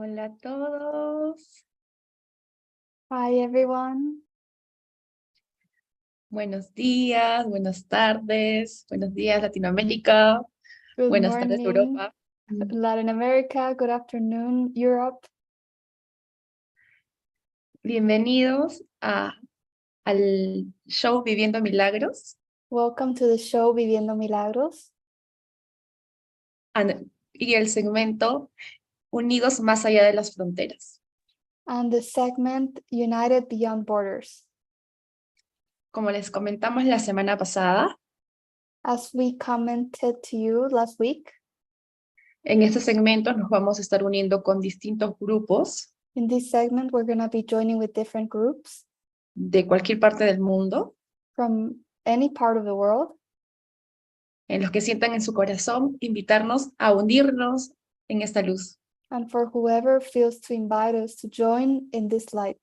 Hola a todos. Hi, everyone. Buenos días, buenas tardes, buenos días Latinoamérica, Good buenas tardes morning, Europa. Latin America. Good afternoon, Europe. Bienvenidos al show Viviendo Milagros Welcome to the show Viviendo Milagros y el segmento Unidos más allá de las fronteras. and the segment United Beyond Borders. Como les comentamos la semana pasada, As we commented to you last week, en este segmento nos vamos a estar uniendo con distintos grupos in this segment, we're going to be joining with different groups de cualquier parte del mundo, from any part of the world, en los que sientan en su corazón invitarnos a unirnos en esta luz. and for whoever feels to invite us to join in this light.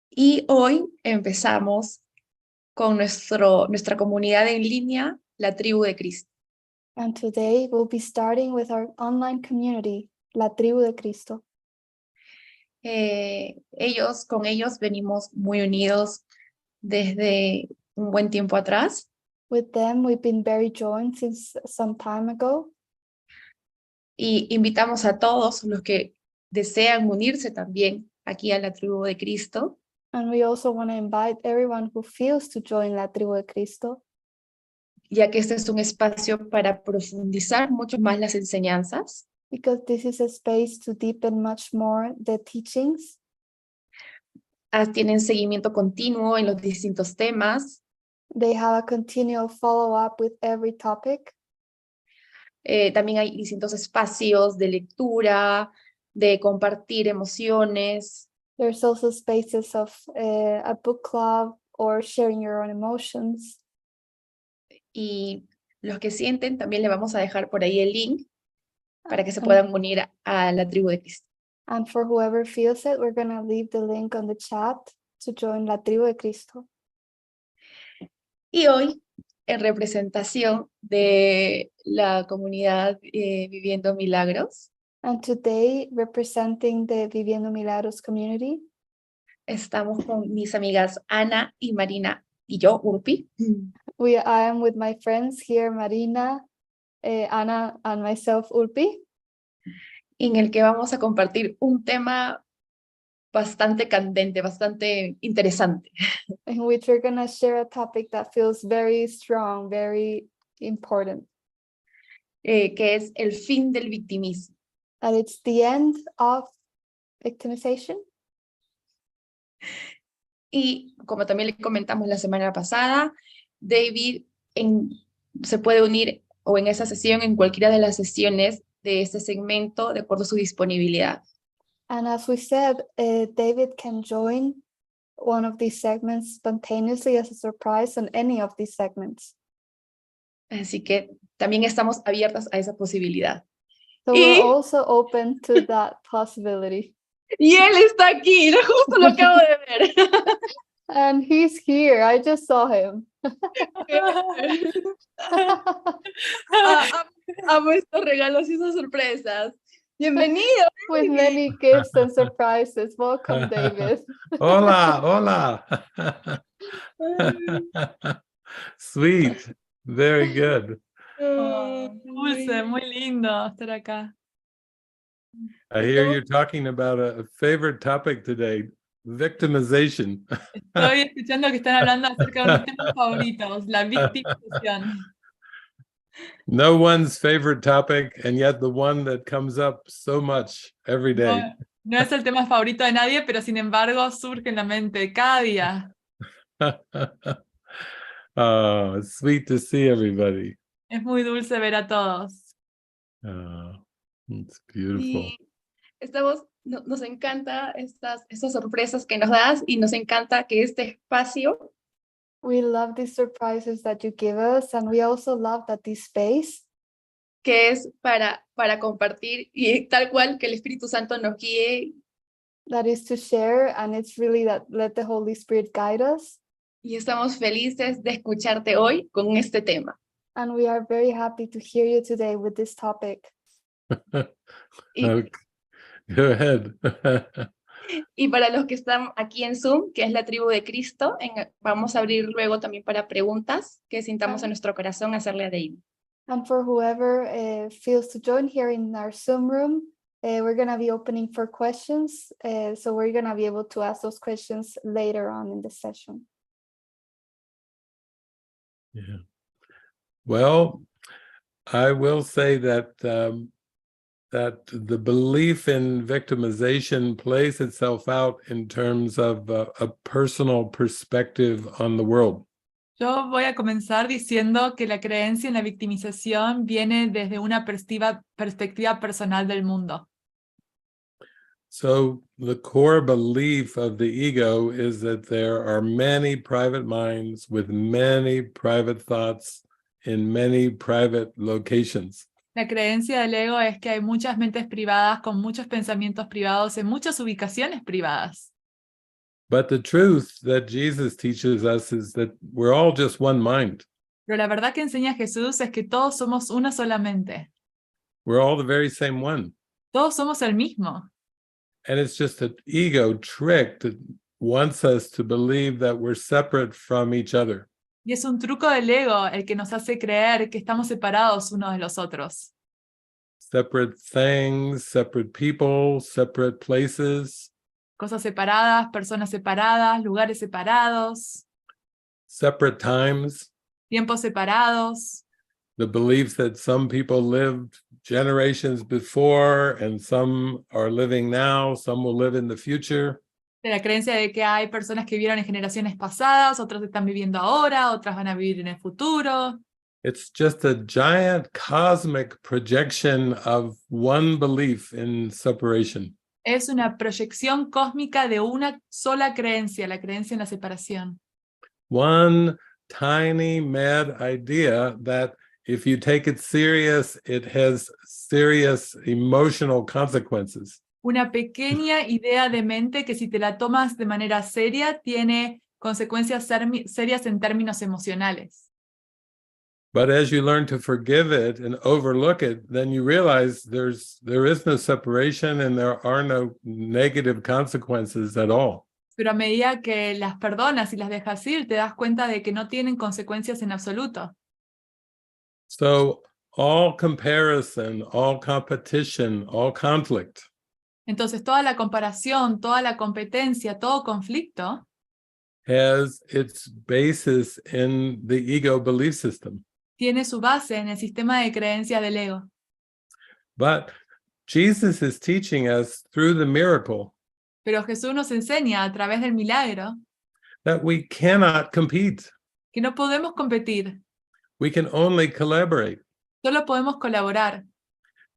Y hoy empezamos con nuestra comunidad en línea, la Tribu de Cristo. And today we'll be starting with our online community, La Tribu de Cristo. Con ellos venimos muy unidos desde un buen tiempo atrás. With them, we've been very joined since some time ago. Y invitamos a todos los que desean unirse también aquí a la Tribu de Cristo, And we also want to invite everyone who feels to join La Tribu de Cristo, ya que este es un espacio para profundizar mucho más las enseñanzas, because this is a space to deepen much more the teachings. tienen seguimiento continuo en los distintos temas. They have a continual follow-up with every topic. También hay distintos espacios de lectura, de compartir emociones, There's also spaces of a book club or sharing your own emotions. y los que sienten también le vamos a dejar por ahí el link para que se puedan unir a la Tribu de Cristo. And for whoever feels it, we're going to leave the link on the chat to join La Tribu de Cristo. Y hoy, en representación de la comunidad Viviendo Milagros, And today, representing the Viviendo Milagros community, estamos con mis amigas Ana y Marina y yo, Urpi. I am with my friends here, Marina, Ana, and myself, Ulpi, En el que vamos a compartir un tema bastante candente, bastante interesante, in which we're going to share a topic that feels very strong, very important. que es el fin del victimismo. And it's the end of victimization. Y como también le comentamos la semana pasada, David se puede unir o en esa sesión, en cualquiera de las sesiones de este segmento, de acuerdo a su disponibilidad. And as we said, David can join one of these segments spontaneously as a surprise on any of these segments. Así que también estamos abiertas a esa posibilidad. So we're also open to that possibility. Y él está aquí, justo lo acabo de ver. And he's here. I just saw him. Amo estos regalos y esas sorpresas. Bienvenido. With many gifts and surprises. Welcome, David. Hola, hola. Sweet, very good. Dulce, muy lindo estar acá. I hear you're talking about a favorite topic today, victimization. Estoy escuchando que están hablando acerca de unos temas favoritos, la victimización. No one's favorite topic, and yet the one that comes up so much every day. No es el tema favorito de nadie, pero sin embargo surge en la mente cada día. Oh, it's sweet to see everybody. Es muy dulce ver a todos. Oh, it's beautiful. Y nos encanta estas sorpresas que nos das y nos encanta que este espacio We love these surprises that you give us, and we also love that this space, que es para compartir y tal cual que el Espíritu Santo nos guíe. that is to share, and it's really that let the Holy Spirit guide us. Y estamos felices de escucharte hoy con este tema. And we are very happy to hear you today with this topic. Y, Go ahead. Y para los que están aquí en Zoom, que es la tribu de Cristo, vamos a abrir luego también para preguntas que sintamos en nuestro corazón hacerle a David. And for whoever feels to join here in our Zoom room, we're going to be opening for questions. So we're going to be able to ask those questions later on in the session. Yeah. Well, I will say that that the belief in victimization plays itself out in terms of a personal perspective on the world. Yo voy a comenzar diciendo que la creencia en la victimización viene desde una perspectiva personal del mundo. So the core belief of the ego is that there are many private minds with many private thoughts in many private locations. La creencia del ego es que hay muchas mentes privadas con muchos pensamientos privados en muchas ubicaciones privadas. But the truth that Jesus teaches us is that we're all just one mind. Pero la verdad que enseña Jesús es que todos somos una sola mente. We're all the very same one. Todos somos el mismo. And it's just an ego trick that wants us to believe that we're separate from each other. Y es un truco del ego el que nos hace creer que estamos separados unos de los otros. Separate things, separate people, separate places. Cosas separadas, personas separadas, lugares separados, Separate times. tiempos separados. The belief that some people lived generations before and some are living now, some will live in the future. De la creencia de que hay personas que vivieron en generaciones pasadas, otros están viviendo ahora, otras van a vivir en el futuro. It's just a giant cosmic projection of one belief in separation. Es una proyección cósmica de una sola creencia, la creencia en la separación. One tiny mad idea that if you take it serious, it has serious emotional consequences. Una pequeña idea de mente que si te la tomas de manera seria tiene consecuencias serias en términos emocionales. But as you learn to forgive it and overlook it, then you realize there is no separation and there are no negative consequences at all. Pero a medida que las perdonas y las dejas ir, te das cuenta de que no tienen consecuencias en absoluto. So all comparison, all competition, all conflict Entonces toda la comparación, toda la competencia, todo conflicto has its basis in the ego belief system. tiene su base en el sistema de creencia del ego. But Jesus is teaching us through the miracle Pero Jesús nos enseña a través del milagro that we cannot compete. que no podemos competir, We can only collaborate, solo podemos colaborar,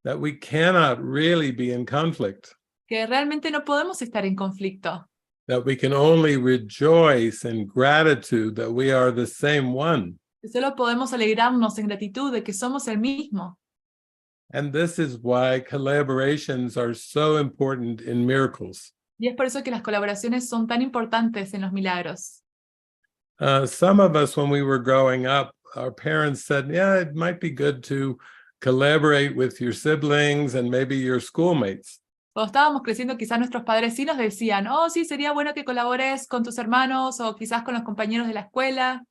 that we cannot really be in conflict, que realmente no podemos estar en conflicto, that we can only rejoice in gratitude that we are the same one. que solo podemos alegrarnos en gratitud de que somos el mismo. And this is why collaborations are so important in miracles. Y es por eso que las colaboraciones son tan importantes en los milagros. Some of us, when we were growing up, our parents said, yeah, it might be good to collaborate with your siblings and maybe your schoolmates. Cuando estábamos creciendo, quizás nuestros padres sí nos decían, oh, sí, sería bueno que colabores con tus hermanos o quizás con los compañeros de la escuela.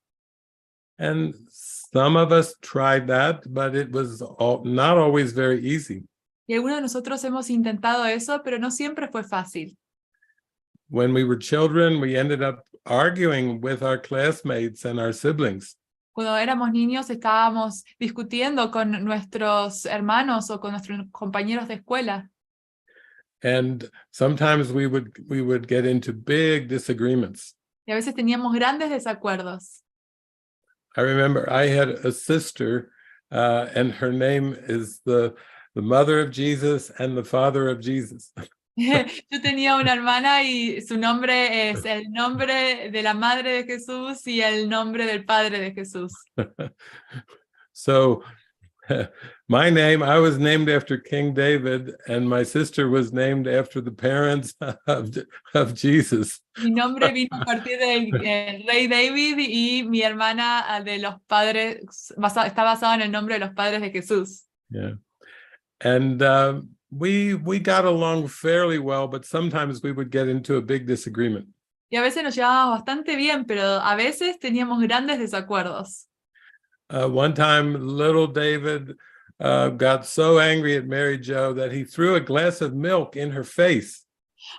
And some of us tried that, but it was not always very easy. Y algunos de nosotros hemos intentado eso, pero no siempre fue fácil. When we were children, we ended up arguing with our classmates and our siblings. Cuando éramos niños estábamos discutiendo con nuestros hermanos o con nuestros compañeros de escuela. And sometimes we would get into big disagreements. Y a veces teníamos grandes desacuerdos. I remember I had a sister, and her name is the mother of Jesus and the father of Jesus. Yo tenía una hermana y su nombre es el nombre de la madre de Jesús y el nombre del padre de Jesús. So my name, I was named after King David, and my sister was named after the parents of Jesus. Mi nombre vino a partir del rey David y mi hermana de los padres, está basada en el nombre de los padres de Jesús. Yeah. And we got along fairly well, but sometimes we would get into a big disagreement. Y a veces nos llevábamos bastante bien, pero a veces teníamos grandes desacuerdos. One time, little David got so angry at Mary Jo that he threw a glass of milk in her face.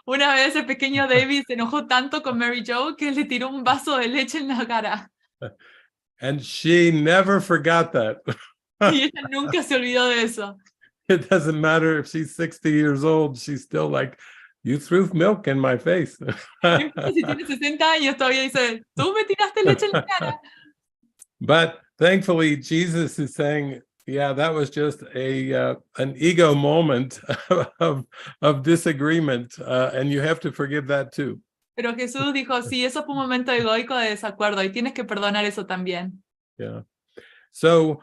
Una vez el pequeño David se enojó tanto con Mary Jo que le tiró un vaso de leche en la cara. And she never forgot that. Y ella nunca se olvidó de eso. It doesn't matter if she's 60 years old, she's still like, you threw milk in my face. No importa si tiene 60 años, todavía dice, tú me tiraste leche en la cara. But thankfully, Jesus is saying, yeah, that was just an ego moment of disagreement, and you have to forgive that too. Pero Jesús dijo, sí, eso fue un momento egoico de desacuerdo y tienes que perdonar eso también. Yeah. So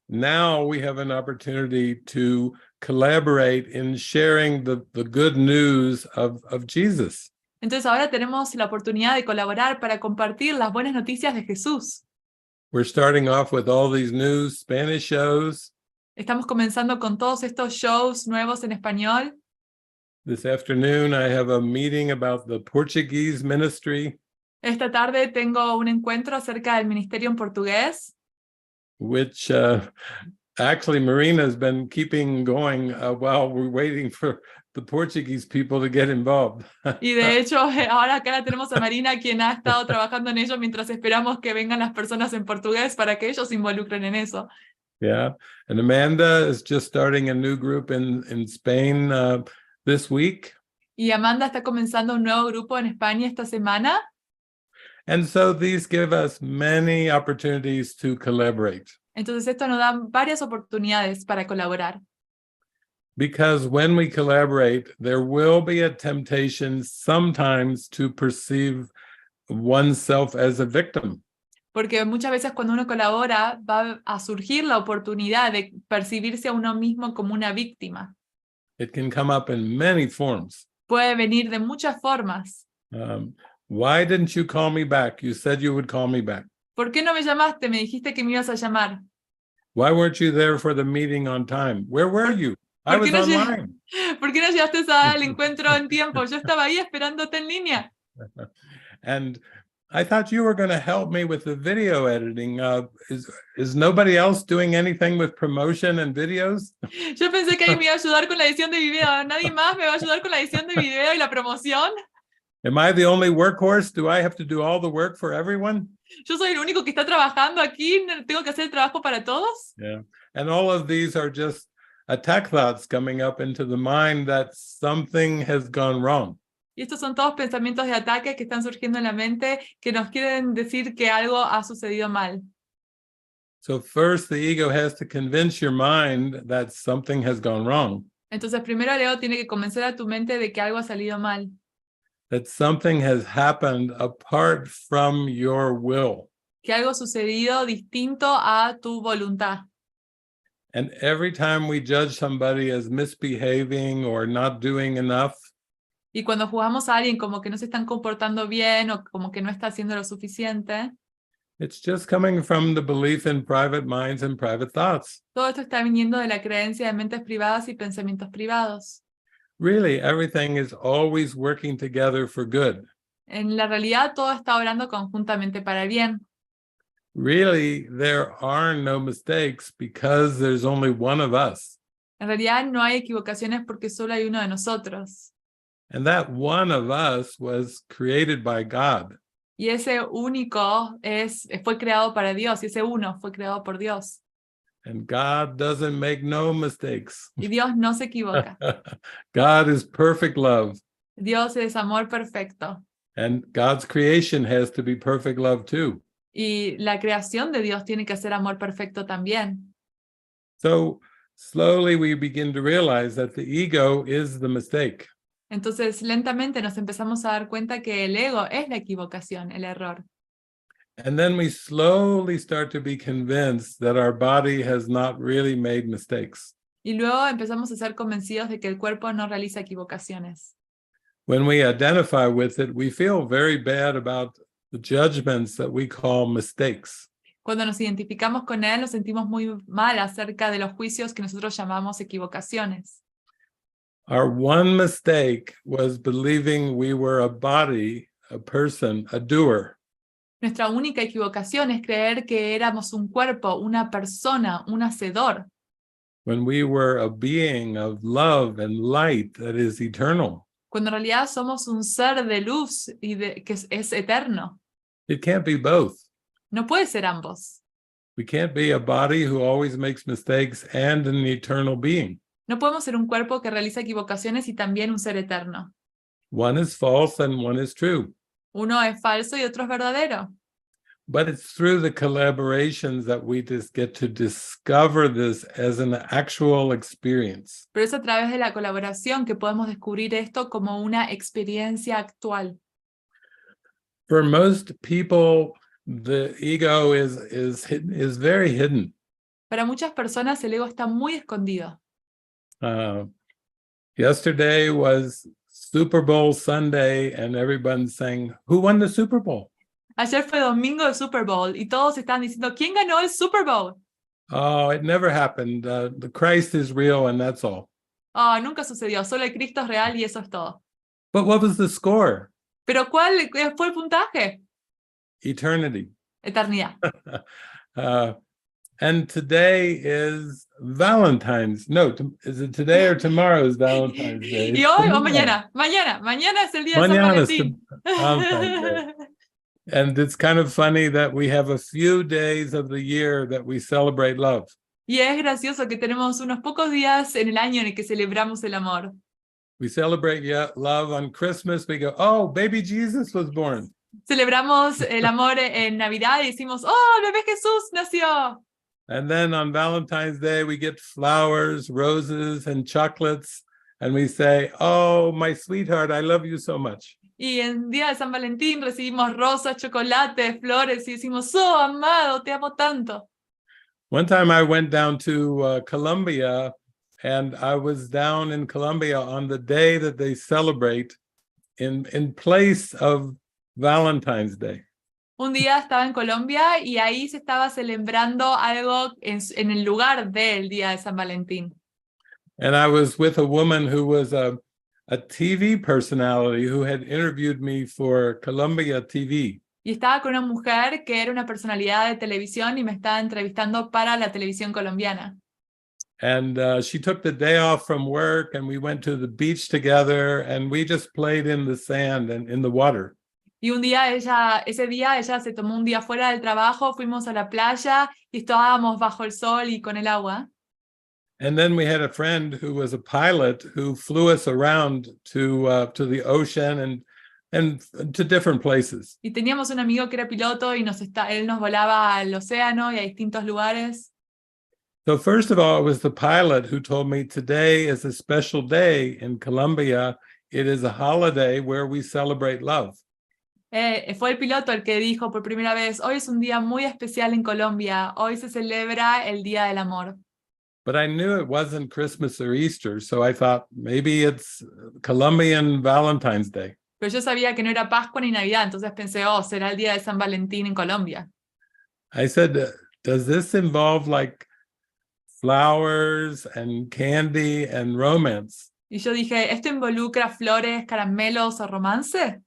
now we have an opportunity to collaborate in sharing the good news of Jesus. Entonces ahora tenemos la oportunidad de colaborar para compartir las buenas noticias de Jesús. We're starting off with all these new Spanish shows. Estamos comenzando con todos estos shows nuevos en español. This afternoon, I have a meeting about the Portuguese ministry, Esta tarde tengo un encuentro acerca del ministerio en portugués, which actually Marina has been keeping going while we're waiting for the Portuguese people to get involved. y de hecho ahora acá la tenemos a Marina, quien ha estado trabajando en ello mientras esperamos que vengan las personas en portugués para que ellos se involucren en eso. Yeah, and Amanda is just starting a new group in Spain this week. Y Amanda está comenzando un nuevo grupo en España esta semana. And so these give us many opportunities to collaborate. Entonces esto nos da varias oportunidades para colaborar. Because when we collaborate, there will be a temptation sometimes to perceive oneself as a victim. Porque muchas veces cuando uno colabora va a surgir la oportunidad de percibirse a uno mismo como una víctima. It can come up in many forms. Puede venir de muchas formas. Why didn't you call me back? You said you would call me back. ¿Por qué no me llamaste? Me dijiste que me ibas a llamar. Why weren't you there for the meeting on time? Where were you? I was online. ¿Por qué no llegaste al encuentro en tiempo? Yo estaba ahí esperándote en línea. And I thought you were going to help me with the video editing. Is nobody else doing anything with promotion and videos? Yo pensé que ahí me iba a ayudar con la edición de video. ¿Nadie más me va a ayudar con la edición de video y la promoción? Am I the only workhorse? Do I have to do all the work for everyone? Yo soy el único que está trabajando aquí. ¿Tengo que hacer el trabajo para todos? Yeah. And all of these are just attack thoughts coming up into the mind that something has gone wrong. Y estos son todos pensamientos de ataque que están surgiendo en la mente que nos quieren decir que algo ha sucedido mal. So first, the ego has to convince your mind that something has gone wrong, Entonces primero el ego tiene que convencer a tu mente de que algo ha salido mal, that something has happened apart from your will. que algo ha sucedido distinto a tu voluntad. And every time we judge somebody as misbehaving or not doing enough, Y cuando juzgamos a alguien como que no se están comportando bien o como que no está haciendo lo suficiente, it's just coming from the belief in private minds and private thoughts. todo esto está viniendo de la creencia de mentes privadas y pensamientos privados. Really, everything is always working together for good. En la realidad todo está obrando conjuntamente para el bien. Really, there are no mistakes because there's only one of us. En realidad no hay equivocaciones porque solo hay uno de nosotros. And that one of us was created by God. Y ese único fue creado para Dios, y ese uno fue creado por Dios. And God doesn't make no mistakes. Y Dios no se equivoca. God is perfect love. Dios es amor perfecto. And God's creation has to be perfect love too. Y la creación de Dios tiene que ser amor perfecto también. So slowly we begin to realize that the ego is the mistake. Entonces lentamente nos empezamos a dar cuenta que el ego es la equivocación, el error. And then we slowly start to be convinced that our body has not really made mistakes. Y luego empezamos a ser convencidos de que el cuerpo no realiza equivocaciones. When we identify with it, we feel very bad about the judgments that we call mistakes. Cuando nos identificamos con él, nos sentimos muy mal acerca de los juicios que nosotros llamamos equivocaciones. Our one mistake was believing we were a body, a person, a doer. Nuestra única equivocación es creer que éramos un cuerpo, una persona, un hacedor, When we were a being of love and light that is eternal. cuando en realidad somos un ser de luz y que es eterno. It can't be both. No puede ser ambos. We can't be a body who always makes mistakes and an eternal being. No podemos ser un cuerpo que realiza equivocaciones y también un ser eterno. One is false and one is true. Uno es falso y otro es verdadero. But it's through the collaborations that we just get to discover this as an actual experience. Pero es a través de la colaboración que podemos descubrir esto como una experiencia actual. For most people, the ego is very hidden. Para muchas personas el ego está muy escondido. Yesterday was Super Bowl Sunday, and everyone's saying, "Who won the Super Bowl?" Ayer fue domingo de Super Bowl y todos estaban diciendo, ¿quién ganó el Super Bowl? Oh, it never happened. The Christ is real, and that's all. Oh, nunca sucedió, solo el Cristo es real y eso es todo. But what was the score? ¿Pero cuál fue el puntaje? Eternity. Eternidad. And today is Valentine's. No, is it today or tomorrow is Valentine's Day? ¿Y hoy o mañana? Mañana es el día de San Mañana es Valentín. Valentine's Day. And it's kind of funny that we have a few days of the year that we celebrate love. Y es gracioso que tenemos unos pocos días en el año en el que celebramos el amor. We celebrate love on Christmas. We go, oh, baby Jesus was born. Celebramos el amor en Navidad y decimos, oh, el bebé Jesús nació. And then on Valentine's Day, we get flowers, roses, and chocolates. And we say, oh, my sweetheart, I love you so much. Y en día de San Valentín recibimos rosas, chocolates, flores y decimos, oh, amado, te amo tanto. One time I went down to Colombia, and I was down in Colombia on the day that they celebrate in place of Valentine's Day. Un día estaba en Colombia y ahí se estaba celebrando algo en el lugar del día de San Valentín. And I was with a woman who was a TV personality who had interviewed me for Colombia TV. Y estaba con una mujer que era una personalidad de televisión y me estaba entrevistando para la televisión colombiana. And she took the day off from work, and we went to the beach together, and we just played in the sand and in the water. Y ese día ella se tomó un día fuera del trabajo, fuimos a la playa y estábamos bajo el sol y con el agua. And then we had a friend who was a pilot who flew us around to the ocean and to different places. Y teníamos un amigo que era piloto y él nos volaba al océano y a distintos lugares. So first of all, it was the pilot who told me today is a special day in Colombia. It is a holiday where we celebrate love. Fue el piloto el que dijo por primera vez, hoy es un día muy especial en Colombia, hoy se celebra el Día del Amor. But I knew it wasn't Christmas or Easter, so I thought maybe it's Colombian Valentine's Day. Pero yo sabía que no era Pascua ni Navidad, entonces pensé, oh, será el Día de San Valentín en Colombia. I said, does this involve like flowers and candy and romance? Y yo dije, ¿esto involucra flores, caramelos o romance?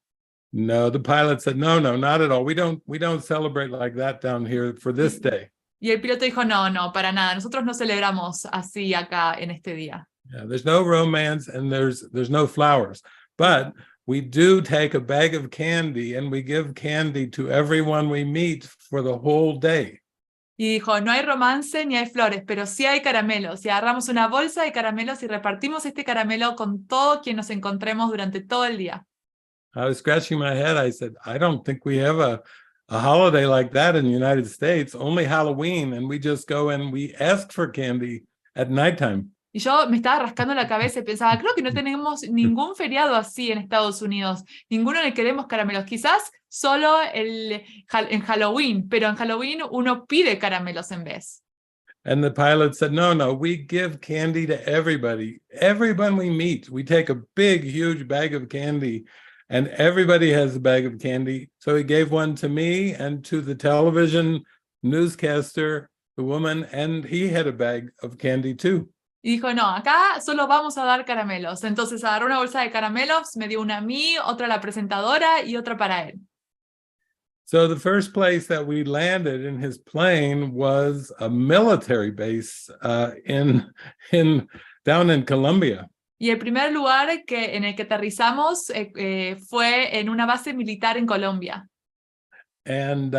No, the pilot said, no, not at all. We don't celebrate like that down here for this day. Y el piloto dijo, no, para nada. Nosotros no celebramos así acá en este día. Yeah, there's no romance and there's no flowers. But we do take a bag of candy and we give candy to everyone we meet for the whole day. Y dijo, no hay romance ni hay flores, pero sí hay caramelos. Y agarramos una bolsa de caramelos y repartimos este caramelo con todo quien nos encontremos durante todo el día. I was scratching my head. I said, I don't think we have a holiday like that in the United States, only Halloween, and we just go and we ask for candy at nighttime. Y yo me estaba rascando la cabeza y pensaba, creo que no tenemos ningún feriado así en Estados Unidos, ninguno en el que demos caramelos, quizás solo en Halloween, pero en Halloween uno pide caramelos en vez. And the pilot said, no, we give candy to everybody. Everyone we meet, we take a big, huge bag of candy, and everybody has a bag of candy. So he gave one to me and to the television newscaster, the woman, and he had a bag of candy too. Y dijo, no, acá solo vamos a dar caramelos. Entonces agarró una bolsa de caramelos, me dio una a mí, otra a la presentadora y otra para él. So the first place that we landed in his plane was a military base down in Colombia. Y el primer lugar en el que aterrizamos fue en una base militar en Colombia. And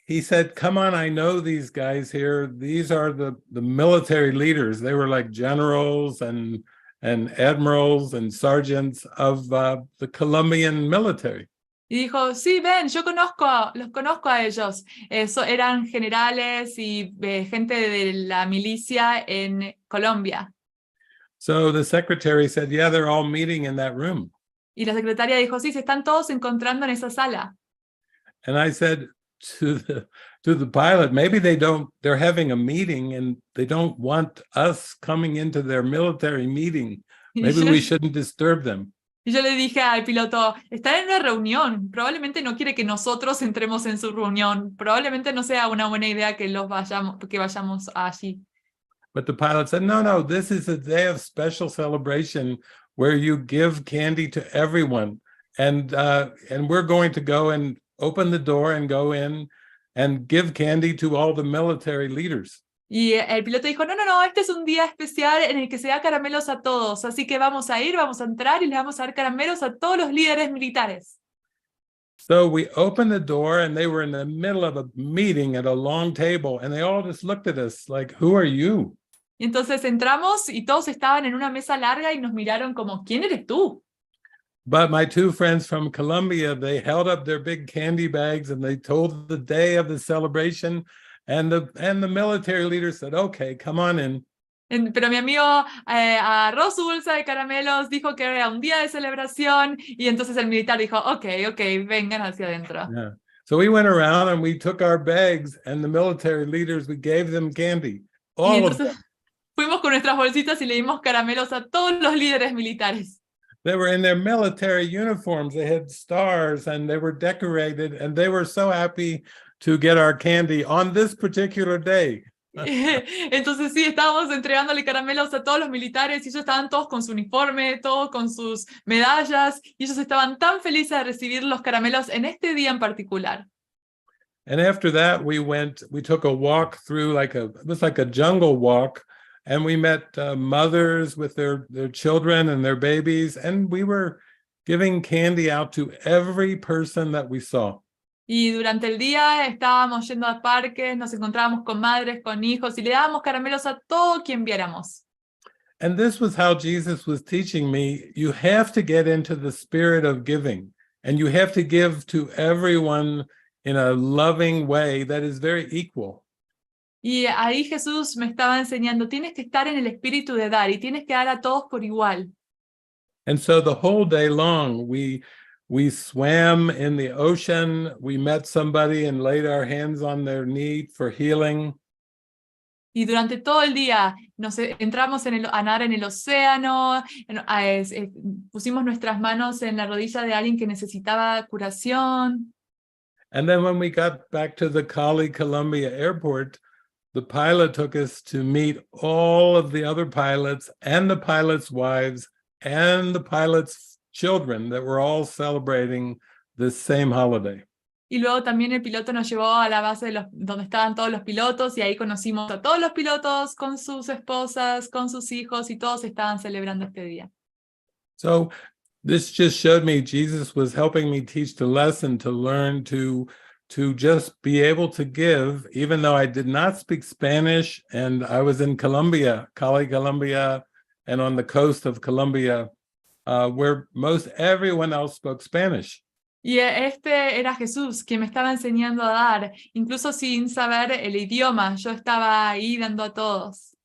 he said, come on, I know these guys here. These are the military leaders. They were like generals and admirals and sergeants of the Colombian military. Y dijo, sí, ven, los conozco a ellos. Eran generales y gente de la milicia en Colombia. So the secretary said, yeah, they're all meeting in that room. Y la secretaria dijo, sí, se están todos encontrando en esa sala. And I said to the pilot, maybe they're having a meeting and they don't want us coming into their military meeting. Maybe we shouldn't disturb them. Y yo le dije al piloto, están en una reunión, probablemente no quiere que nosotros entremos en su reunión, probablemente no sea una buena idea que vayamos allí. But the pilot said, no, this is a day of special celebration where you give candy to everyone. And we're going to go and open the door and go in and give candy to all the military leaders. Y el piloto dijo, no, este es un día especial en el que se da caramelos a todos, así que vamos a entrar y les vamos a dar caramelos a todos los líderes militares. So we opened the door and they were in the middle of a meeting at a long table and they all just looked at us like, who are you? Y entonces entramos y todos estaban en una mesa larga y nos miraron como, ¿quién eres tú? But my two friends from Colombia, they held up their big candy bags and they told the day of the celebration. And the military leader said, okay, come on in. Pero mi amigo agarró su bolsa de caramelos, dijo que era un día de celebración, y entonces el militar dijo, ok, vengan hacia adentro. Yeah. So we went around and we took our bags and the military leaders, we gave them candy. All of them. Fuimos con nuestras bolsitas y le dimos caramelos a todos los líderes militares. They were in their military uniforms. They had stars and they were decorated and they were so happy to get our candy on this particular day. Entonces sí, estábamos entregándole caramelos a todos los militares y ellos estaban todos con su uniforme, todos con sus medallas, y ellos estaban tan felices de recibir los caramelos en este día en particular. And after that, we took a walk through it was like a jungle walk, and we met mothers with their children and their babies, and we were giving candy out to every person that we saw. Y durante el día estábamos yendo a parques, nos encontrábamos con madres, con hijos, y le dábamos caramelos a todo quien viéramos. And this was how Jesus was teaching me, you have to get into the spirit of giving, and you have to give to everyone in a loving way that is very equal. Y ahí Jesús me estaba enseñando, tienes que estar en el espíritu de dar, y tienes que dar a todos por igual. And so the whole day long, we swam in the ocean. We met somebody and laid our hands on their knee for healing. Y durante todo el día entramos a nadar en el océano, pusimos nuestras manos en la rodilla de alguien que necesitaba curación. And then when we got back to the Cali, Colombia airport, the pilot took us to meet all of the other pilots and the pilots' wives and the pilots' children that were all celebrating this same holiday. Y luego también el piloto nos llevó a la base donde estaban todos los pilotos, y ahí conocimos a todos los pilotos con sus esposas, con sus hijos, y todos estaban celebrando este día. So this just showed me Jesus was helping me teach the lesson to learn to just be able to give, even though I did not speak Spanish and I was in Colombia, Cali, Colombia, and on the coast of Colombia, where most everyone else spoke Spanish. Y este era Jesús que me estaba enseñando a dar, incluso sin saber el idioma, yo estaba ahí dando a todos.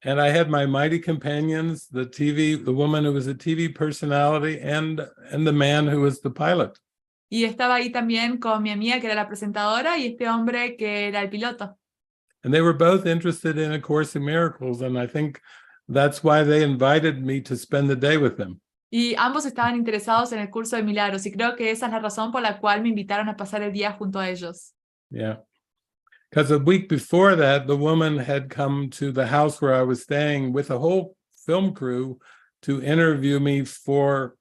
And I had my mighty companions, the woman who was a TV personality, and the man who was the pilot. Y estaba ahí también con mi amiga que era la presentadora y este hombre que era el piloto. And they were both interested in A Course in Miracles, and I think that's why they invited me to spend the day with them. Y ambos estaban interesados en el curso de milagros, y creo que esa es la razón por la cual me invitaron a pasar el día junto a ellos. Yeah. Because a week before that, the woman had come to the house where I was staying with a whole film crew to interview me for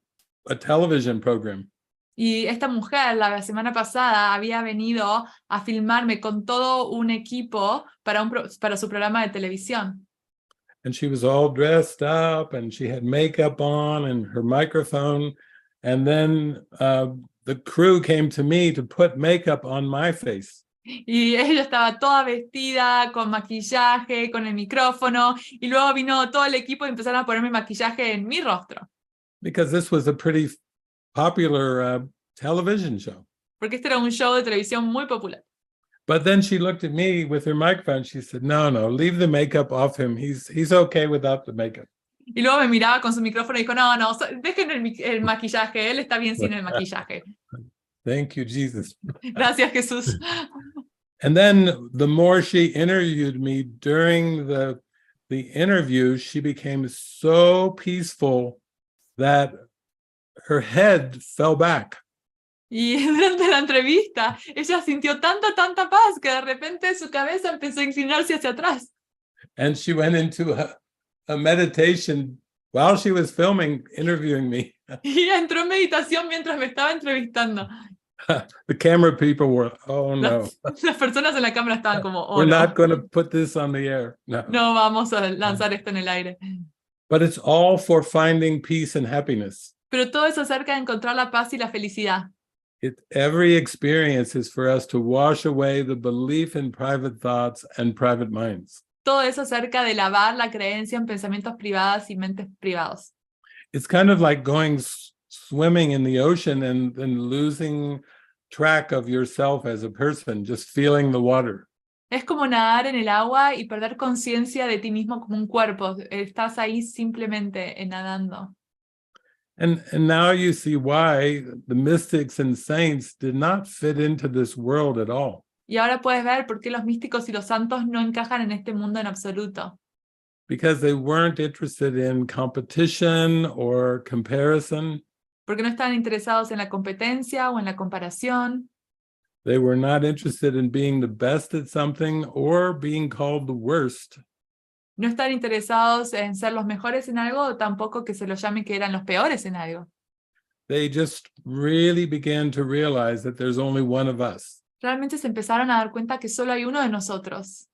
a television program. Y esta mujer la semana pasada había venido a filmarme con todo un equipo para su programa de televisión. And she was all dressed up and she had makeup on and her microphone. And then the crew came to me to put makeup on my face. Y ella estaba toda vestida, con maquillaje, con el micrófono, y luego vino todo el equipo y empezaron a ponerme maquillaje en mi rostro. Because this was a pretty popular television show. Porque este era un show de televisión muy popular. But then she looked at me with her microphone. She said, no, leave the makeup off him. He's okay without the makeup. Y luego me miraba con su micrófono y dijo, no, dejen el maquillaje, él está bien sin el maquillaje. Thank you, Jesus. Gracias, Jesús. And then the more she interviewed me during the interview, she became so peaceful that her head fell back. Y durante la entrevista, ella sintió tanta paz que de repente su cabeza empezó a inclinarse hacia atrás. And she went into a meditation while she was interviewing me. Y ella entró en meditación mientras me estaba entrevistando. The camera people were, oh no. Las personas en la cámara estaban como, oh, We're no. not going to put this on the air. No. No vamos a lanzar esto en el aire. But it's all for finding peace and happiness. Pero todo eso acerca de encontrar la paz y la felicidad. Every experience is for us to wash away the belief in private thoughts and private minds. Todo eso acerca de lavar la creencia en pensamientos privados y mentes privados. It's kind of like going swimming in the ocean and then losing track of yourself as a person, just feeling the water. Es como nadar en el agua y perder conciencia de ti mismo como un cuerpo. Estás ahí simplemente nadando. And now you see why the mystics and saints did not fit into this world at all. Y ahora puedes ver por qué los místicos y los santos no encajan en este mundo en absoluto. Because they weren't interested in competition or comparison. Porque no estaban interesados en la competencia o en la comparación. They were not interested in being the best at something or being called the worst. No están interesados en ser los mejores en algo o tampoco que se los llame que eran los peores en algo. They just really began to realize that there's only one of us. Realmente se empezaron a dar cuenta que solo hay uno de nosotros.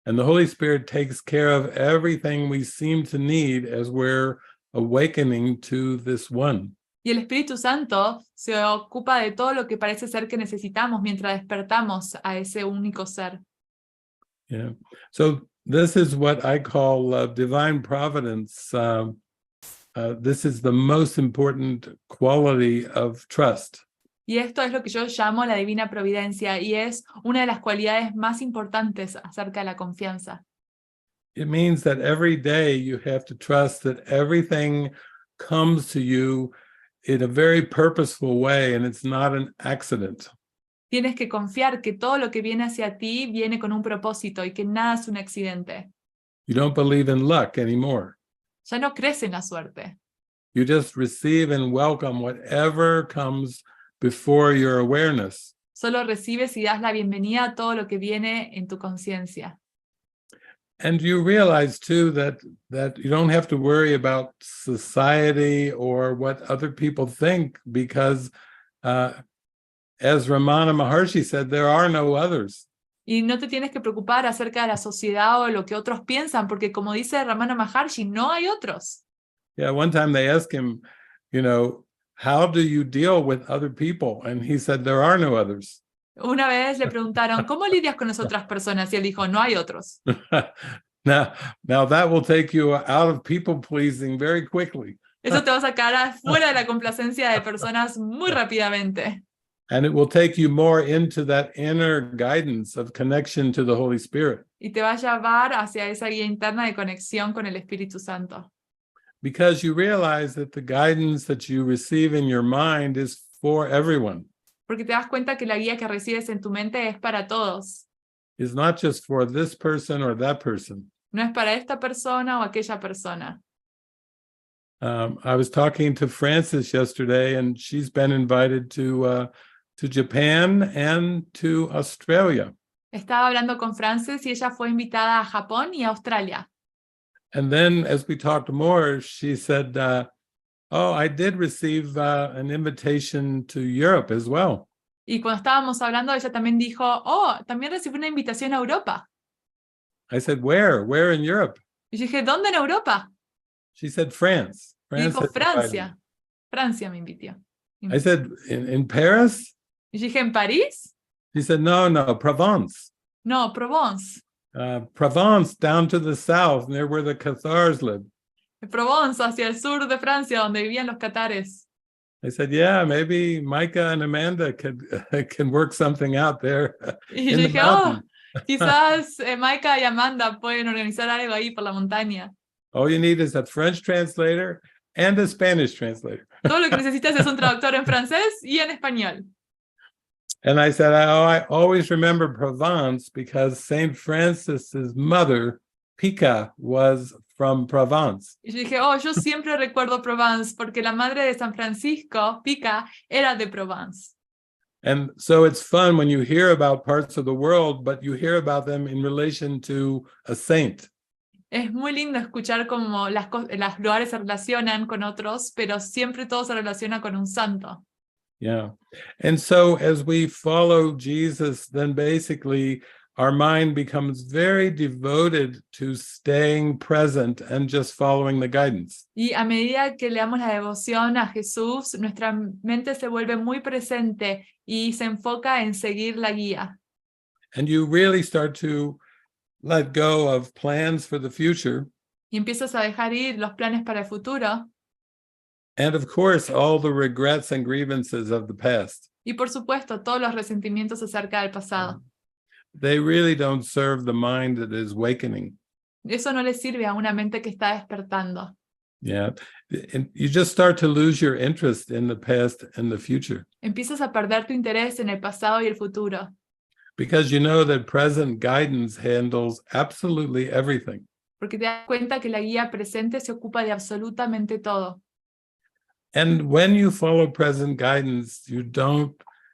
And the Holy Spirit takes care of everything we seem to need as we're awakening to this one. Y el Espíritu Santo se ocupa de todo lo que parece ser que necesitamos mientras despertamos a ese único ser. Yeah. So this is what I call divine providence. This is the most important quality of trust. Y esto es lo que yo llamo la divina providencia y es una de las cualidades más importantes acerca de la confianza. It means that every day you have to trust that everything comes to you in a very purposeful way and it's not an accident. Tienes que confiar que todo lo que viene hacia ti viene con un propósito y que nada es un accidente. You don't believe in luck anymore. Ya no crees en la suerte. You just receive and welcome whatever comes before your awareness. Solo recibes y das la bienvenida a todo lo que viene en tu conciencia. And you realize too that you don't have to worry about society or what other people think because as Ramana Maharshi said, there are no others. Y no te tienes que preocupar acerca de la sociedad o lo que otros piensan, porque como dice Ramana Maharshi, no hay otros. Yeah, one time they asked him, how do you deal with other people? And he said, there are no others. Una vez le preguntaron, ¿cómo lidias con las otras personas? Y él dijo, no hay otros. Now that will take you out of people pleasing very quickly. Eso te va a sacar fuera de la complacencia de personas muy rápidamente. And it will take you more into that inner guidance of connection to the Holy Spirit. Y te va a llevar hacia esa guía interna de conexión con el Espíritu Santo. Because you realize that the guidance that you receive in your mind is for everyone. Porque te das cuenta que la guía que recibes en tu mente es para todos. It's not just for this person or that person. No es para esta persona o aquella persona. I was talking to Frances yesterday, and she's been invited to Japan and to Australia. Estaba hablando con Frances y ella fue invitada a Japón y a Australia. And then as we talked more, she said, oh, I did receive an invitation to Europe as well. Y cuando estábamos hablando, ella también dijo, oh, también recibí una invitación a Europa. I said, where? Where in Europe? Y yo dije, ¿dónde en Europa? She said, France. Y France dijo, has invited me. Francia. Francia me invitó. I said, in Paris? Y yo dije, ¿en París? She said, no, Provence. No, Provence. Provence down to the south, near where the Cathars live. Provence, hacia el sur de Francia, donde vivían los catares. I said, yeah, maybe Micah and Amanda can work something out there Y in yo the dije, oh, mountain. quizás Maika y Amanda pueden organizar algo ahí por la montaña. All you need is a French translator and a Spanish translator. Todo lo que necesitas es un traductor en francés y en español. And I said, I always remember Provence because St. Francis's mother, Pica, was from Provence. Y yo dije, oh, yo siempre recuerdo Provence porque la madre de San Francisco, Pica, era de Provence. And so it's fun when you hear about parts of the world, but you hear about them in relation to a saint. Es muy lindo escuchar cómo los lugares se relacionan con otros, pero siempre todo se relaciona con un santo. Yeah. And so as we follow Jesus, then basically our mind becomes very devoted to staying present and just following the guidance. Y a medida que le damos la devoción a Jesús, nuestra mente se vuelve muy presente y se enfoca en seguir la guía. And you really start to let go of plans for the future. Y empiezas a dejar ir los planes para el futuro. And of course, all the regrets and grievances of the past. Y por supuesto, todos los resentimientos acerca del pasado. They really don't serve the mind that is awakening. Eso no le sirve a una mente que está despertando. Yeah. And you just start to lose your interest in the past and the future. Empiezas a perder tu interés en el pasado y el futuro. Because you know that present guidance handles absolutely everything. Porque te das cuenta que la guía presente se ocupa de absolutamente todo. And when you follow present guidance, you don't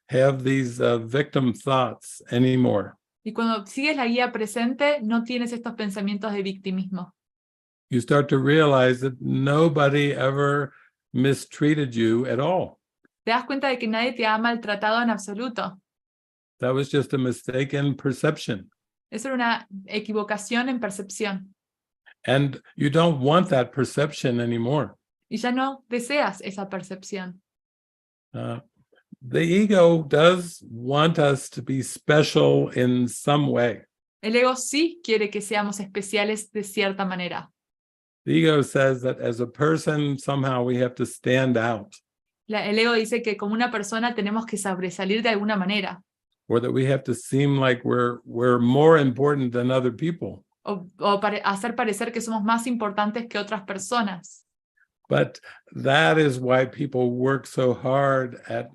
have these victim thoughts anymore. Y cuando sigues la guía presente, no tienes estos pensamientos de victimismo. You start to realize that nobody ever mistreated you at all. Te das cuenta de que nadie te ha maltratado en absoluto. That was just a mistaken perception. Eso era una equivocación en percepción. And you don't want that perception anymore. Y ya no deseas esa percepción. The ego does want us to be special in some way. El ego sí quiere que seamos especiales de cierta manera. The ego says that as a person, somehow we have to stand out. El ego dice que como una persona tenemos que sobresalir de alguna manera. Or that we have to seem like we're more important than other people. O hacer parecer que somos más importantes que otras personas. But that is why people work so hard at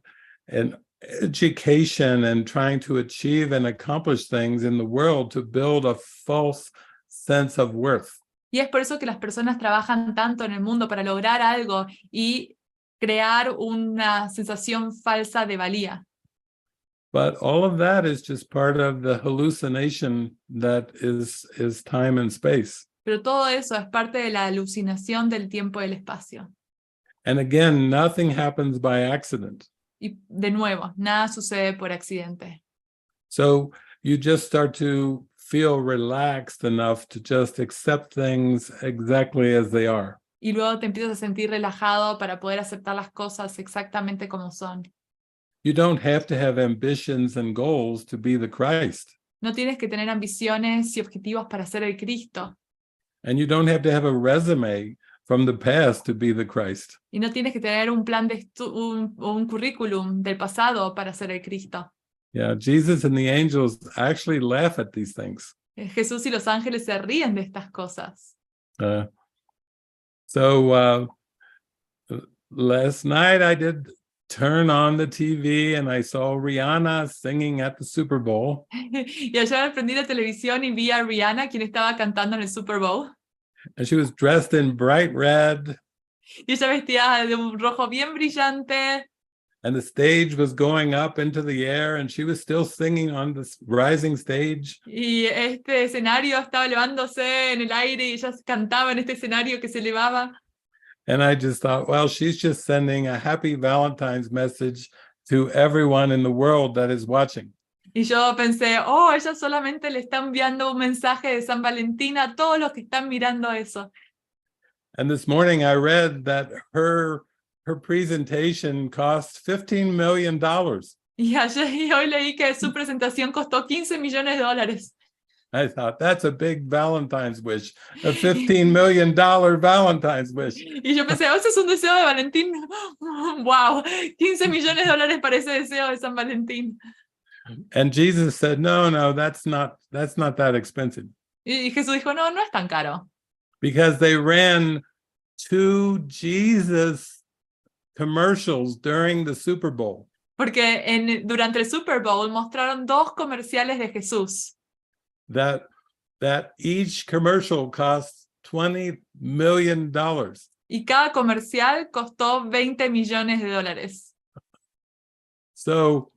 an education and trying to achieve and accomplish things in the world to build a false sense of worth. Y es por eso que las personas trabajan tanto en el mundo para lograr algo y crear una sensación falsa de valía. But all of that is just part of the hallucination that is time and space. Pero todo eso es parte de la alucinación del tiempo y el espacio. And again, nothing happens by accident. Y de nuevo, nada sucede por accidente. So you just start to feel relaxed enough to just accept things exactly as they are. Y luego te empiezas a sentir relajado para poder aceptar las cosas exactamente como son. You don't have to have ambitions and goals to be the Christ. No tienes que tener ambiciones y objetivos para ser el Cristo. And you don't have to have a resume from the past to be the Christ. Y no tienes que tener un plan de un currículum del pasado para ser el Cristo. Yeah, Jesus and the angels actually laugh at these things. Jesús y los ángeles se ríen de estas cosas. So last night I did turn on the TV and I saw Rihanna singing at the Super Bowl. Y ayer prendí la televisión y vi a Rihanna, quien estaba cantando en el Super Bowl. And she was dressed in bright red. Y ella vestía de un rojo bien brillante. And the stage was going up into the air, and she was still singing on this rising stage. Y este escenario estaba elevándose en el aire y ella cantaba en este escenario que se elevaba. And I just thought, well, she's just sending a happy Valentine's message to everyone in the world that is watching. Y yo pensé, oh, ella solamente le está enviando un mensaje de San Valentín a todos los que están mirando eso. And this morning I read that her presentation cost $15 million. Y hoy leí que su presentación costó $15 millones. I thought, that's a big Valentine's wish, a $15 million Valentine's wish. Y yo pensé, oh, ese es un deseo de Valentín. Wow, $15 millones para ese deseo de San Valentín. And Jesus said, no, that's not that expensive. Y Jesús dijo, no es tan caro. Because they ran 2 Jesus commercials during the Super Bowl. Porque durante el Super Bowl mostraron 2 comerciales de Jesús. That each commercial costs $20 million. Y cada comercial costó $20 millones. So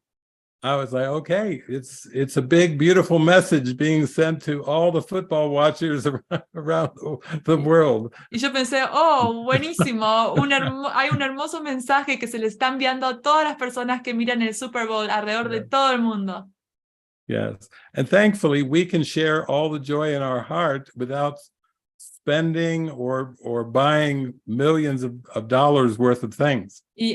I was like, okay, it's a big, beautiful message being sent to all the football watchers around the world. Y yo pensé, oh, buenísimo, hay un hermoso mensaje que se le está enviando a todas las personas que miran el Super Bowl alrededor de todo el mundo. Yes, and thankfully we can share all the joy in our heart without spending or buying millions of dollars worth of things. Y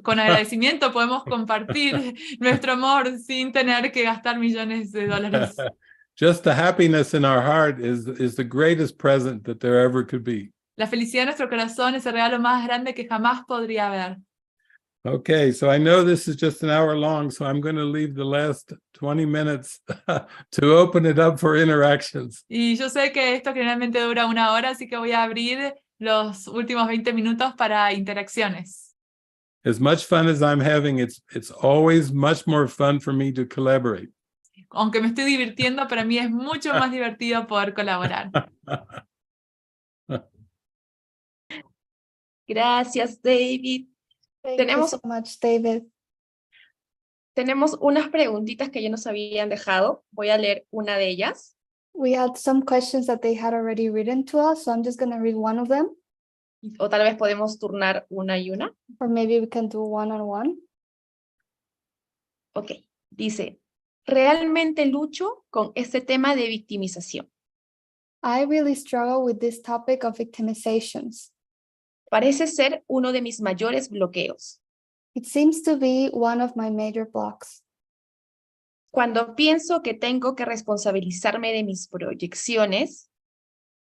con agradecimiento podemos compartir nuestro amor sin tener que gastar millones de dólares. Just the happiness in our heart is the greatest present that there ever could be. La felicidad de nuestro corazón es el regalo más grande que jamás podría haber. Okay, so I know this is just an hour long, so I'm going to leave the last 20 minutes to open it up for interactions. Y yo sé que esto generalmente dura 1 hora, así que voy a abrir los últimos 20 minutos para interacciones. As much fun as I'm having, it's always much more fun for me to collaborate. Aunque me estoy divirtiendo, para mí es mucho más divertido poder colaborar. Gracias, David. Thank you so much, David. Tenemos unas preguntitas que ya nos habían dejado. Voy a leer una de ellas. We had some questions that they had already written to us, so I'm just going to read one of them. O tal vez podemos turnar una y una. Or maybe we can do one-on-one. Ok, dice, realmente lucho con este tema de victimización. I really struggle with this topic of victimizations. Parece ser uno de mis mayores bloqueos. It seems to be one of my major blocks. Cuando pienso que tengo que responsabilizarme de mis proyecciones,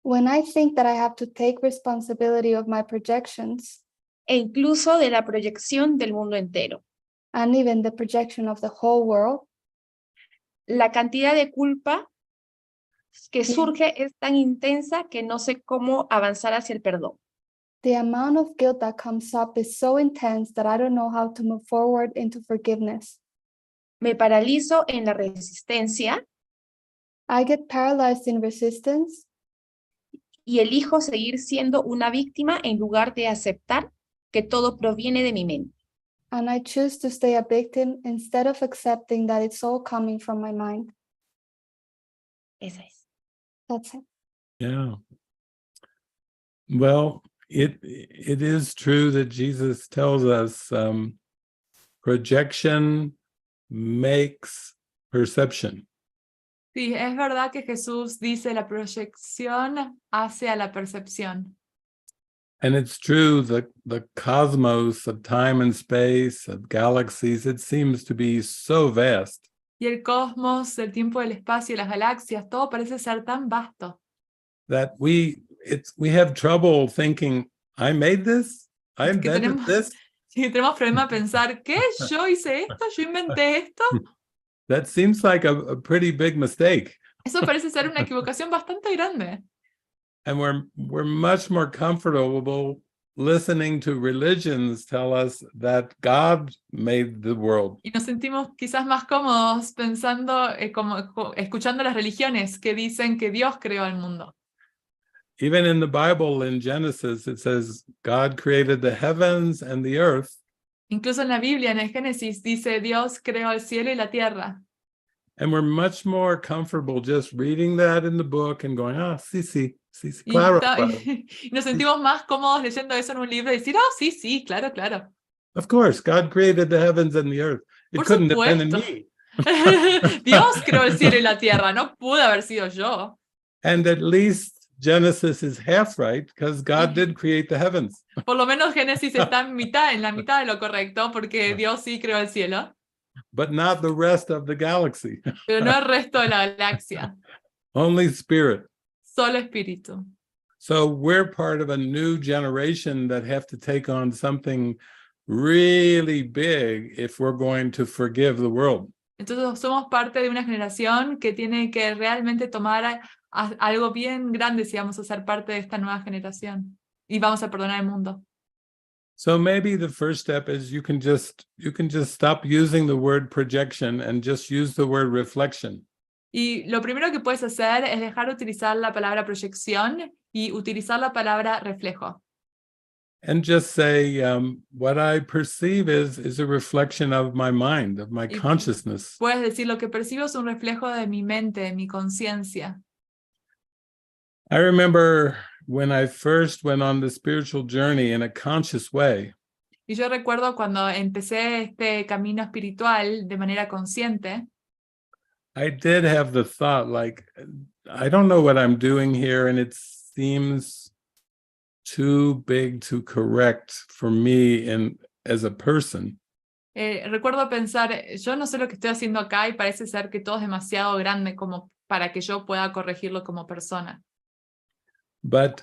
When I think that I have to take responsibility of my projections, e incluso de la proyección del mundo entero, and even the projection of the whole world, la cantidad de culpa que surge es tan intensa que no sé cómo avanzar hacia el perdón. the amount of guilt that comes up is so intense that I don't know how to move forward into forgiveness. Me paralizo en la resistencia I get paralyzed in resistance, y elijo seguir siendo una víctima en lugar de aceptar que todo proviene de mi mente. and I choose to stay a victim instead of accepting that it's all coming from my mind. Esa es. That's it. Yeah. Well, it is true that Jesus tells us projection makes perception. Sí, es verdad que Jesús dice la proyección hace a la percepción. And it's true, the cosmos of time and space, of galaxies, it seems to be so vast. Y el cosmos, el tiempo, el espacio, las galaxias, todo parece ser tan vasto. That we have trouble thinking, I made this? I Es que invented this? Sí, tenemos problema de pensar, ¿qué? ¿Yo hice esto? ¿Yo inventé esto? That seems like a pretty big mistake. Eso parece ser una equivocación bastante grande. And we're much more comfortable listening to religions tell us that God made the world. Y nos sentimos quizás más cómodos pensando, escuchando las religiones que dicen que Dios creó el mundo. Even in the Bible, in Genesis, it says God created the heavens and the earth. Incluso en la Biblia, en el Génesis, dice Dios creó el cielo y la tierra. And we're much more comfortable just reading that in the book and going, sí, Y, claro. y nos sentimos más cómodos leyendo eso en un libro y decir, sí, claro. Of course, God created the heavens and the earth. It Por couldn't have been in supuesto. me. Dios creó el cielo y la tierra, no pude haber sido yo. And at least Genesis is half right, because God did create the heavens. Por lo menos Génesis está en la mitad de lo correcto, porque Dios sí creó el cielo, But not the rest of the galaxy. pero no el resto de la galaxia, Only spirit. solo espíritu. So we're part of a new generation that have to take on something really big if we're going to forgive the world. Entonces somos parte de una generación que tiene que realmente tomar algo bien grande si vamos a ser parte de esta nueva generación y vamos a perdonar el mundo. So maybe the first step is you can just stop using the word projection and just use the word reflection. Y lo primero que puedes hacer es dejar de utilizar la palabra proyección y utilizar la palabra reflejo. And just say, what I perceive is a reflection of my mind, of my consciousness. Puedes decir, lo que percibo es un reflejo de mi mente, de mi conciencia. I remember when I first went on the spiritual journey in a conscious way. Y yo recuerdo cuando empecé este camino espiritual de manera consciente, I did have the thought, like, I don't know what I'm doing here, and it seems too big to correct for me as a person. Recuerdo pensar, yo no sé lo que estoy haciendo acá y parece ser que todo es demasiado grande como para que yo pueda corregirlo como persona. But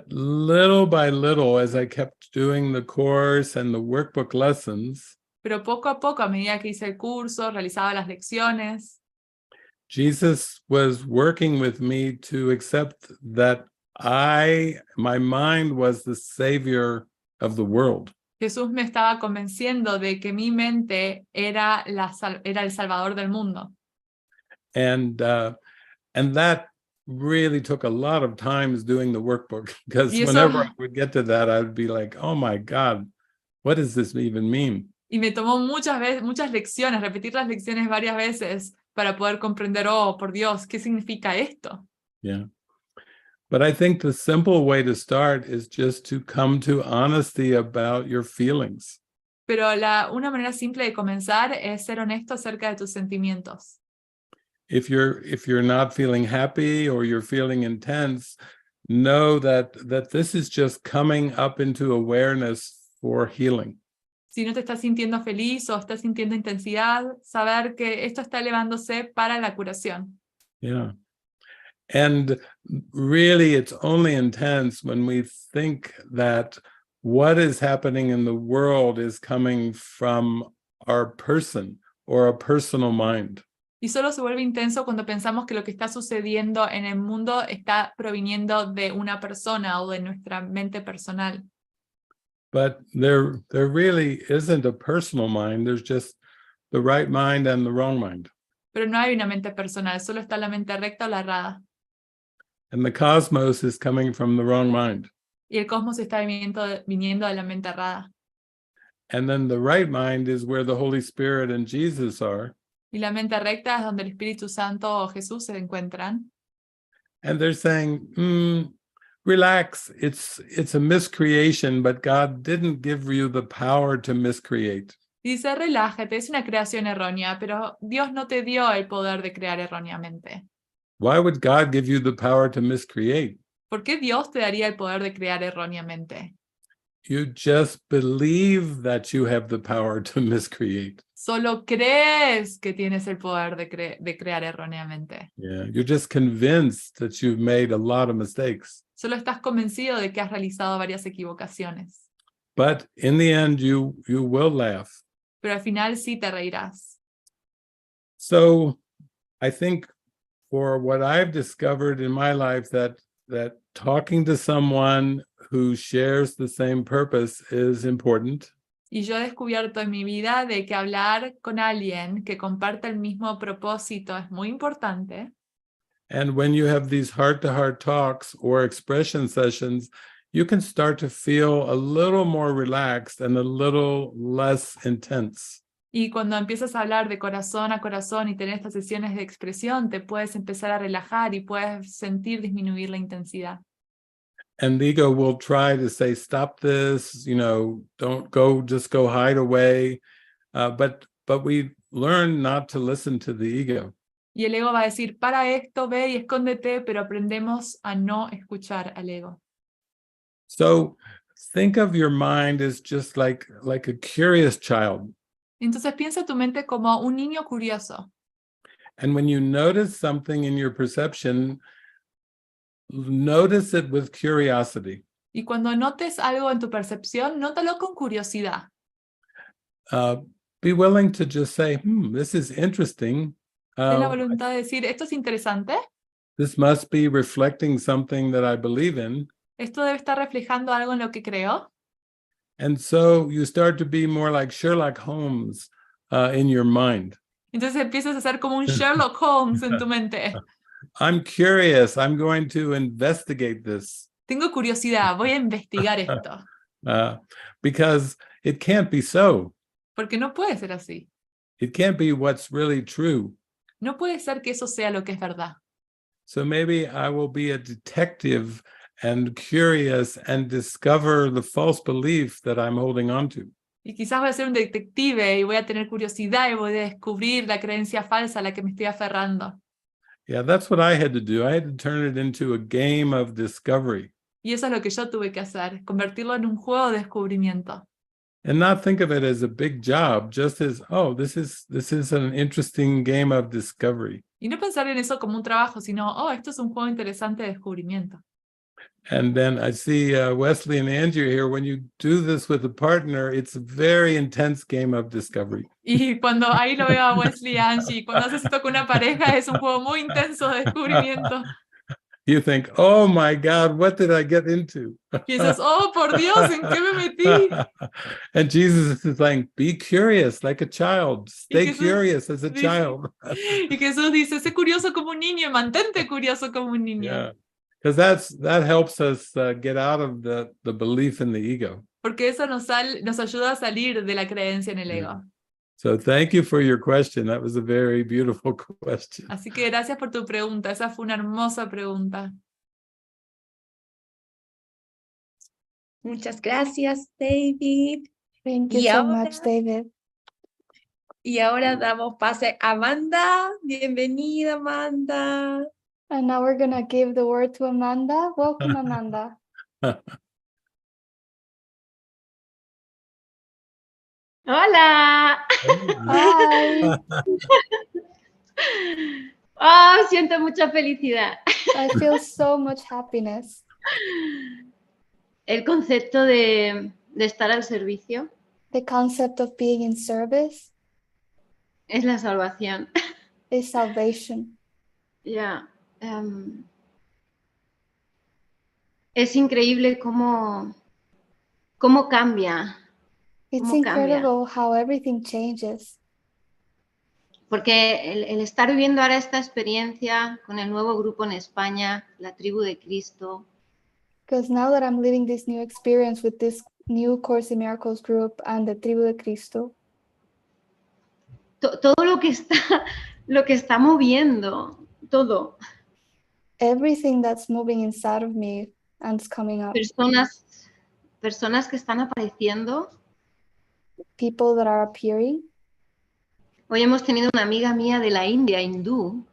little by little, as I kept doing the course and the workbook lessons, Pero poco a poco, a medida que hice el curso, realizaba las lecciones, Jesus was working with me to accept that my mind was the savior of the world. Jesús me estaba convenciendo de que mi mente era el salvador del mundo. And that really took a lot of times doing the workbook, because whenever I would get to that, I'd be like, oh my God, what does this even mean? Y me tomó muchas lecciones, repetir las lecciones varias veces para poder comprender, oh, por Dios, ¿qué significa esto? Yeah. But I think the simple way to start is just to come to honesty about your feelings. Pero una manera simple de comenzar es ser honesto acerca de tus sentimientos. If you're not feeling happy or you're feeling intense, know that this is just coming up into awareness for healing. Si no te estás sintiendo feliz o estás sintiendo intensidad, saber que esto está elevándose para la curación. Yeah. And really, it's only intense when we think that what is happening in the world is coming from our person or a personal mind. Y solo se vuelve intenso cuando pensamos que lo que está sucediendo en el mundo está proviniendo de una persona o de nuestra mente personal. But there really isn't a personal mind. There's just the right mind and the wrong mind. Pero no hay una mente personal, solo está la mente recta o la errada. And the cosmos is coming from the wrong mind. Y el cosmos está viniendo de la mente errada. And then the right mind is where the Holy Spirit and Jesus are. Y la mente recta es donde el Espíritu Santo o Jesús se encuentran. And they're saying, relax, it's a miscreation, but God didn't give you the power to miscreate. Dice, relájate, es una creación errónea, pero Dios no te dio el poder de crear erróneamente. Why would God give you the power to miscreate? ¿Por qué Dios te daría el poder de crear erróneamente? You just believe that you have the power to miscreate. Solo crees que tienes el poder de crear erróneamente. Yeah, you're just convinced that you've made a lot of mistakes. Solo estás convencido de que has realizado varias equivocaciones. But in the end, you will laugh. Pero al final sí te reirás. So I think for what I've discovered in my life, that talking to someone who shares the same purpose is important. Y yo he descubierto en mi vida de que hablar con alguien que comparte el mismo propósito es muy importante. And when you have these heart-to-heart talks or expression sessions, you can start to feel a little more relaxed and a little less intense. Y cuando empiezas a hablar de corazón a corazón y tener estas sesiones de expresión, te puedes empezar a relajar y puedes sentir disminuir la intensidad. And the ego will try to say, stop this, don't go, just go hide away. But we learn not to listen to the ego. Y el ego va a decir, para esto, ve y escóndete, pero aprendemos a no escuchar al ego. So think of your mind as just like a curious child. Entonces piensa tu mente como un niño curioso. And when you notice something in your perception, notice it with curiosity. Y cuando notes algo en tu percepción, nótalo con curiosidad. Be willing to just say, this is interesting. Ten la voluntad de decir, esto es interesante. This must be reflecting something that I believe in. Esto debe estar reflejando algo en lo que creo. And so you start to be more like Sherlock Holmes in your mind. Entonces empiezas a ser como un Sherlock Holmes en tu mente. I'm curious. I'm going to investigate this. Tengo curiosidad, voy a investigar esto. Because it can't be so. Porque no puede ser así. It can't be what's really true. No puede ser que eso sea lo que es verdad. So maybe I will be a detective and curious and discover the false belief that I'm holding on to. Y quizás voy a ser un detective y voy a tener curiosidad y voy a descubrir la creencia falsa a la que me estoy aferrando. Yeah, that's what I had to do. I had to turn it into a game of discovery. Y eso es lo que yo tuve que hacer, convertirlo en un juego de descubrimiento. And not think of it as a big job, just as, this is an interesting game of discovery. Y no pensar en eso como un trabajo, sino, esto es un juego interesante de descubrimiento. And then I see Wesley and Andrew here. When you do this with a partner, it's a very intense game of discovery. Y cuando ahí lo veo a Wesley y Angie, cuando haces esto con una pareja, es un juego muy intenso de descubrimiento. You think, oh my God, what did I get into? Piensas, por Dios, ¿en qué me metí? And Jesus is saying, be curious like a child. Stay Jesús curious as a dice- child. Y Jesús dice, sé curioso como un niño, mantente curioso como un niño. Yeah, because that helps us get out of the belief in the ego. Porque eso nos ayuda a salir de la creencia en el ego. So thank you for your question. That was a very beautiful question. Así que gracias por tu pregunta, esa fue una hermosa pregunta. Muchas gracias, David. Thank you Y so ahora- much, David. Y ahora damos pase a Amanda. Bienvenida, Amanda. And now we're gonna give the word to Amanda. Welcome, Amanda. Hola. Hi. Siento mucha felicidad. I feel so much happiness. El concepto de estar al servicio The concept of being in service es la salvación. is salvation. Ya. Es increíble cómo cambia. It's ¿Cómo cambia? incredible how everything changes. Porque el estar viviendo ahora esta experiencia con el nuevo grupo en España, la tribu de Cristo, Because now that I'm living this new experience with this new Course in Miracles group and the Tribu de Cristo, todo lo que está moviendo, todo. everything that's moving inside of me and it's coming up, Personas que están apareciendo. people that are appearing. Hoy hemos tenido una amiga mía de la India, hindú,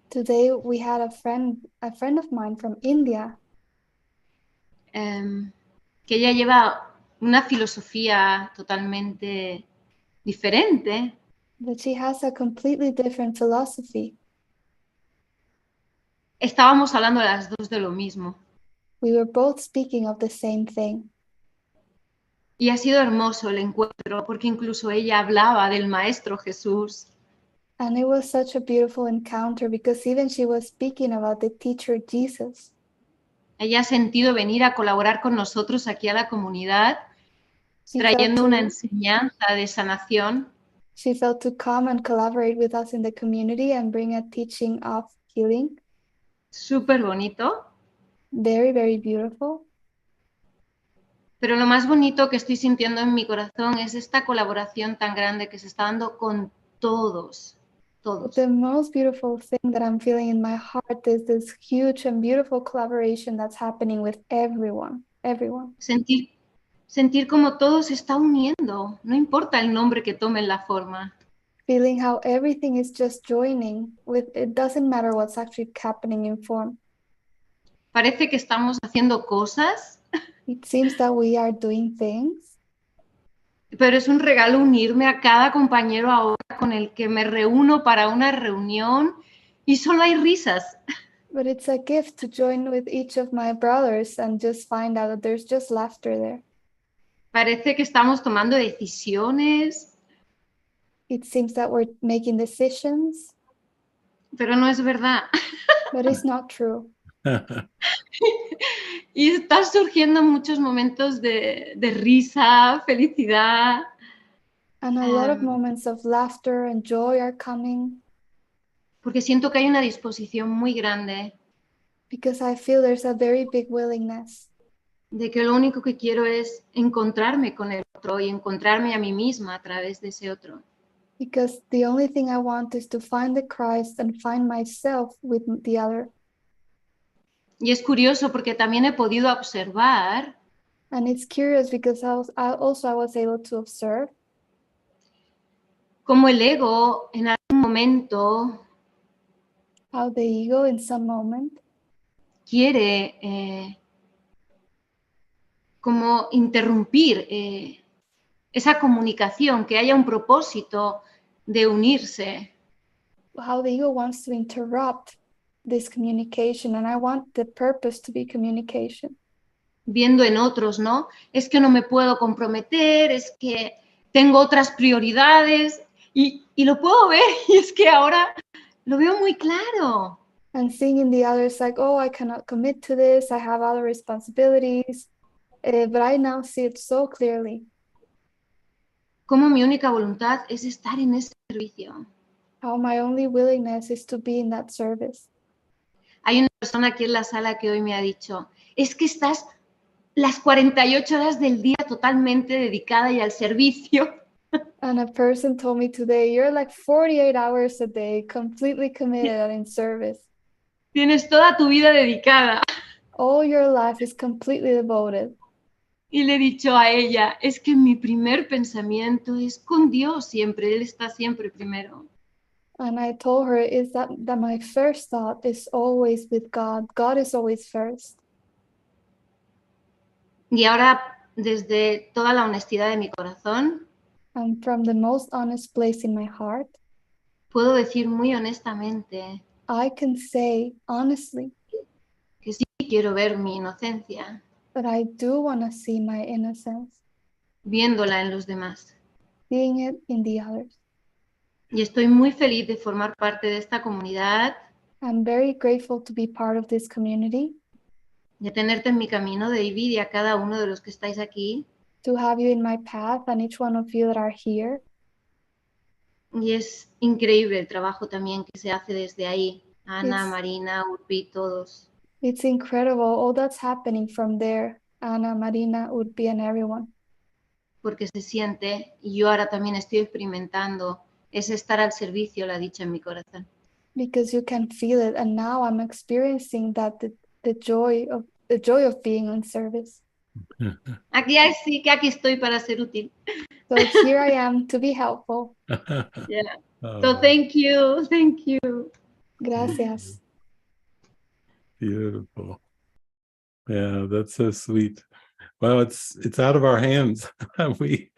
Today we had a friend of mine from India, que ella lleva una filosofía totalmente diferente. but she has a completely different philosophy. Estábamos hablando las dos de lo mismo. We were both speaking of the same thing. Y ha sido hermoso el encuentro, porque incluso ella hablaba del Maestro Jesús. And it was such a beautiful encounter because even she was speaking about the teacher Jesus. Ella ha sentido venir a colaborar con nosotros aquí a la comunidad, She felt trayendo una to- enseñanza de sanación. She felt to come and collaborate with us in the community and bring a teaching of healing. Súper bonito. Very, very beautiful. Pero lo más bonito que estoy sintiendo en mi corazón es esta colaboración tan grande que se está dando con todos, But todos. the most beautiful thing that I'm feeling in my heart is this huge and beautiful collaboration that's happening with everyone. Sentir como todo se está uniendo, no importa el nombre que tome la forma. Feeling how everything is just joining with, it doesn't matter what's actually happening in form. Parece que estamos haciendo cosas, It seems that we are doing things, pero es un regalo unirme a cada compañero ahora con el que me reúno para una reunión y solo hay risas. but it's a gift to join with each of my brothers and just find out that there's just laughter there. Parece que estamos tomando decisiones, It seems that we're making decisions, pero no es verdad. but it's not true. Y están surgiendo muchos momentos de risa, felicidad. And a lot of moments of laughter and joy are coming Porque siento que hay una disposición muy grande because I feel there's a very big willingness de que lo único que quiero es encontrarme con el otro y encontrarme a mí misma a través de ese otro. because the only thing I want is to find the Christ and find myself with the other. Y es curioso porque también he podido observar And it's curious because I was able to observe cómo el ego en algún momento how the ego in some moment quiere como interrumpir esa comunicación, que haya un propósito de unirse. how the ego wants to interrupt this communication, and I want the purpose to be communication. Viendo en otros, ¿no? Es que no me puedo comprometer, es que tengo otras prioridades y lo puedo ver y es que ahora lo veo muy claro. And seeing in the others like, oh, I cannot commit to this, I have other responsibilities, but I now see it so clearly. Como mi única voluntad es estar en ese servicio. How my only willingness is to be in that service. Hay una persona aquí en la sala que hoy me ha dicho, es que estás las 48 horas del día totalmente dedicada y al servicio. And a person told me today, you're like 48 hours a day, completely committed and in service. Tienes toda tu vida dedicada. All your life is completely devoted. Y le he dicho a ella, es que mi primer pensamiento es con Dios siempre, Él está siempre primero. And I told her is that my first thought is always with God. God is always first. Y ahora, desde toda la honestidad de mi corazón, And from the most honest place in my heart, puedo decir muy honestamente I can say honestly que sí quiero ver mi inocencia, that I do want to see my innocence, viéndola en los demás. seeing it in the others. Y estoy muy feliz de formar parte de esta comunidad, I'm very grateful to be part of this community, de tenerte en mi camino, David, y a cada uno de los que estáis aquí. to have you in my path and each one of you that are here. Y es increíble el trabajo también que se hace desde ahí. Ana, It's- Marina, Urpi, todos. It's incredible all that's happening from there, Ana, Marina, Urpi, and everyone. Porque se siente, y yo ahora también estoy experimentando, es estar al servicio, la dicha en mi corazón. Because you can feel it, and now I'm experiencing that the joy of being in service. Aquí sí que aquí estoy para ser útil. So here I am to be helpful. Yeah. Oh, So thank you. Gracias. beautiful. Yeah, that's so sweet. Well, it's out of our hands. We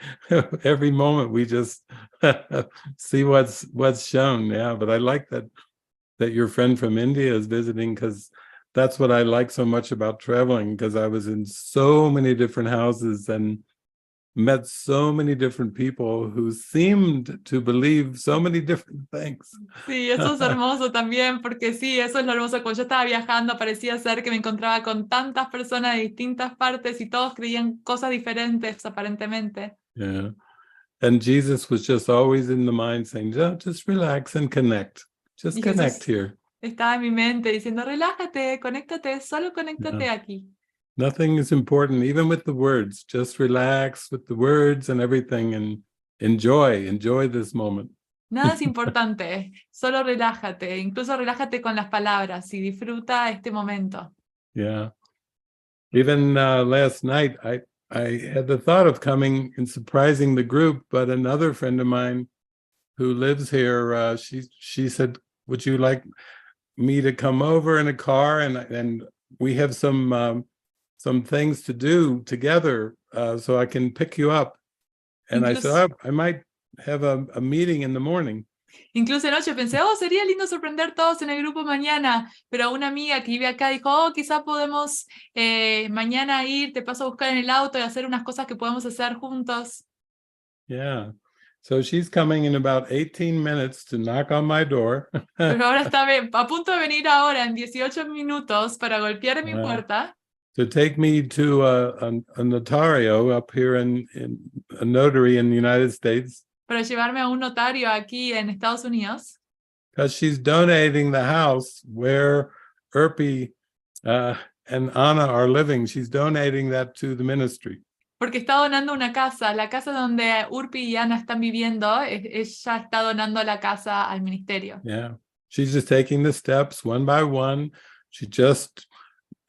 every moment we just see what's shown. Yeah, but I like that your friend from India is visiting, because that's what I like so much about traveling, because I was in so many different houses and met so many different people who seemed to believe so many different things. Sí, eso es hermoso también, porque sí, eso es lo hermoso. Cuando yo estaba viajando, parecía ser que me encontraba con tantas personas de distintas partes y todos creían cosas diferentes, aparentemente. Yeah. And Jesus was just always in the mind saying, just relax and connect. Just Y connect Jesús here. estaba en mi mente diciendo, relájate, conéctate, solo conéctate aquí. Nothing is important, even with the words. Just relax with the words and everything and enjoy this moment. Nada es importante, solo relájate, incluso relájate con las palabras y disfruta este momento. Yeah. Even last night, I had the thought of coming and surprising the group, but another friend of mine who lives here, she said, "Would you like me to come over in a car and we have some things to do together, so I can pick you up." And I said, I might have a meeting in the morning. Incluso anoche pensé, sería lindo sorprender todos en el grupo mañana, pero una amiga que vive acá dijo, quizá podemos mañana ir, te paso a buscar en el auto y hacer unas cosas que podemos hacer juntos. Yeah. So she's coming in about 18 minutes to knock on my door. Pero ahora está a punto de venir ahora en 18 minutos para golpear mi puerta. To take me to a notario up here in a notary in the United States. Para llevarme a un notario aquí en Estados Unidos. Because she's donating the house where 𝘍𝘭𝘀 and Anna are living. She's donating that to the ministry. Porque está donando una casa, la casa donde 𝘍𝘭𝘀 y Ana están viviendo, ella está donando la casa al ministerio. Yeah, she's just taking the steps one by one. She just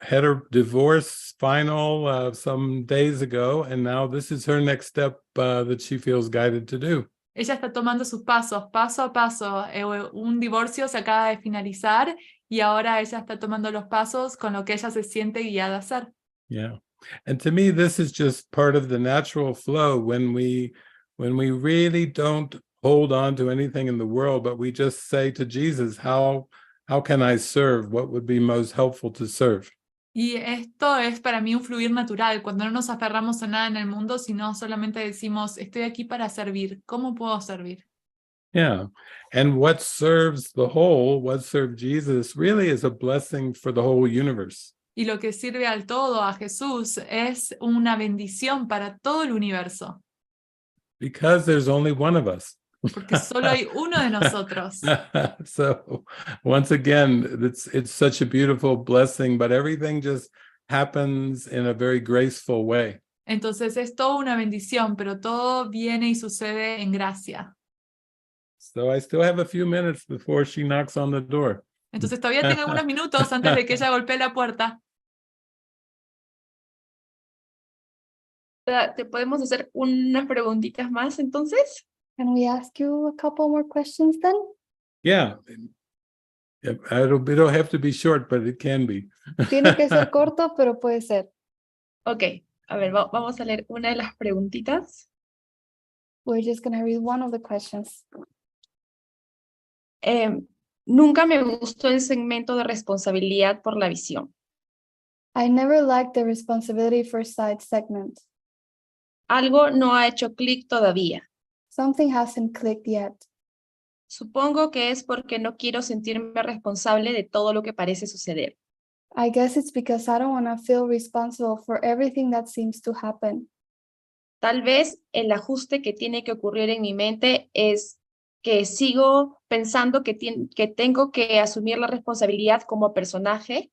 had her divorce final some days ago, and now this is her next step that she feels guided to do. Ella está tomando sus pasos, paso a paso. Un divorcio se acaba de finalizar y ahora ella está tomando los pasos con lo que ella se siente guiada a hacer. Yeah, and to me, this is just part of the natural flow when we really don't hold on to anything in the world, but we just say to Jesus, how can I serve? What would be most helpful to serve? Y esto es para mí un fluir natural, cuando no nos aferramos a nada en el mundo, sino solamente decimos, estoy aquí para servir. ¿Cómo puedo servir? Yeah, and what serves the whole, what served Jesus, really is a blessing for the whole universe. Y lo que sirve al todo, a Jesús, es una bendición para todo el universo. Because there's only one of us. Porque solo hay uno de nosotros. So once again, it's such a beautiful blessing, but everything just happens in a very graceful way. Entonces es toda una bendición, pero todo viene y sucede en gracia. So I still have a few minutes before she knocks on the door. Entonces todavía tengo algunos minutos antes de que ella golpee la puerta. ¿Te podemos hacer unas preguntitas más entonces? Can we ask you a couple more questions then? Yeah, it'll have to be short, but it can be. Tiene que ser corto, pero puede ser. Ok, a ver, vamos a leer una de las preguntitas. We're just going to read one of the questions. Nunca me gustó el segmento de responsabilidad por la visión. I never liked the responsibility for side segment. Algo no ha hecho clic todavía. Something hasn't clicked yet. Supongo que es porque no quiero sentirme responsable de todo lo que parece suceder. I guess it's because I don't want to feel responsible for everything that seems to happen. Tal vez el ajuste que tiene que ocurrir en mi mente es que sigo pensando que tengo que asumir la responsabilidad como personaje.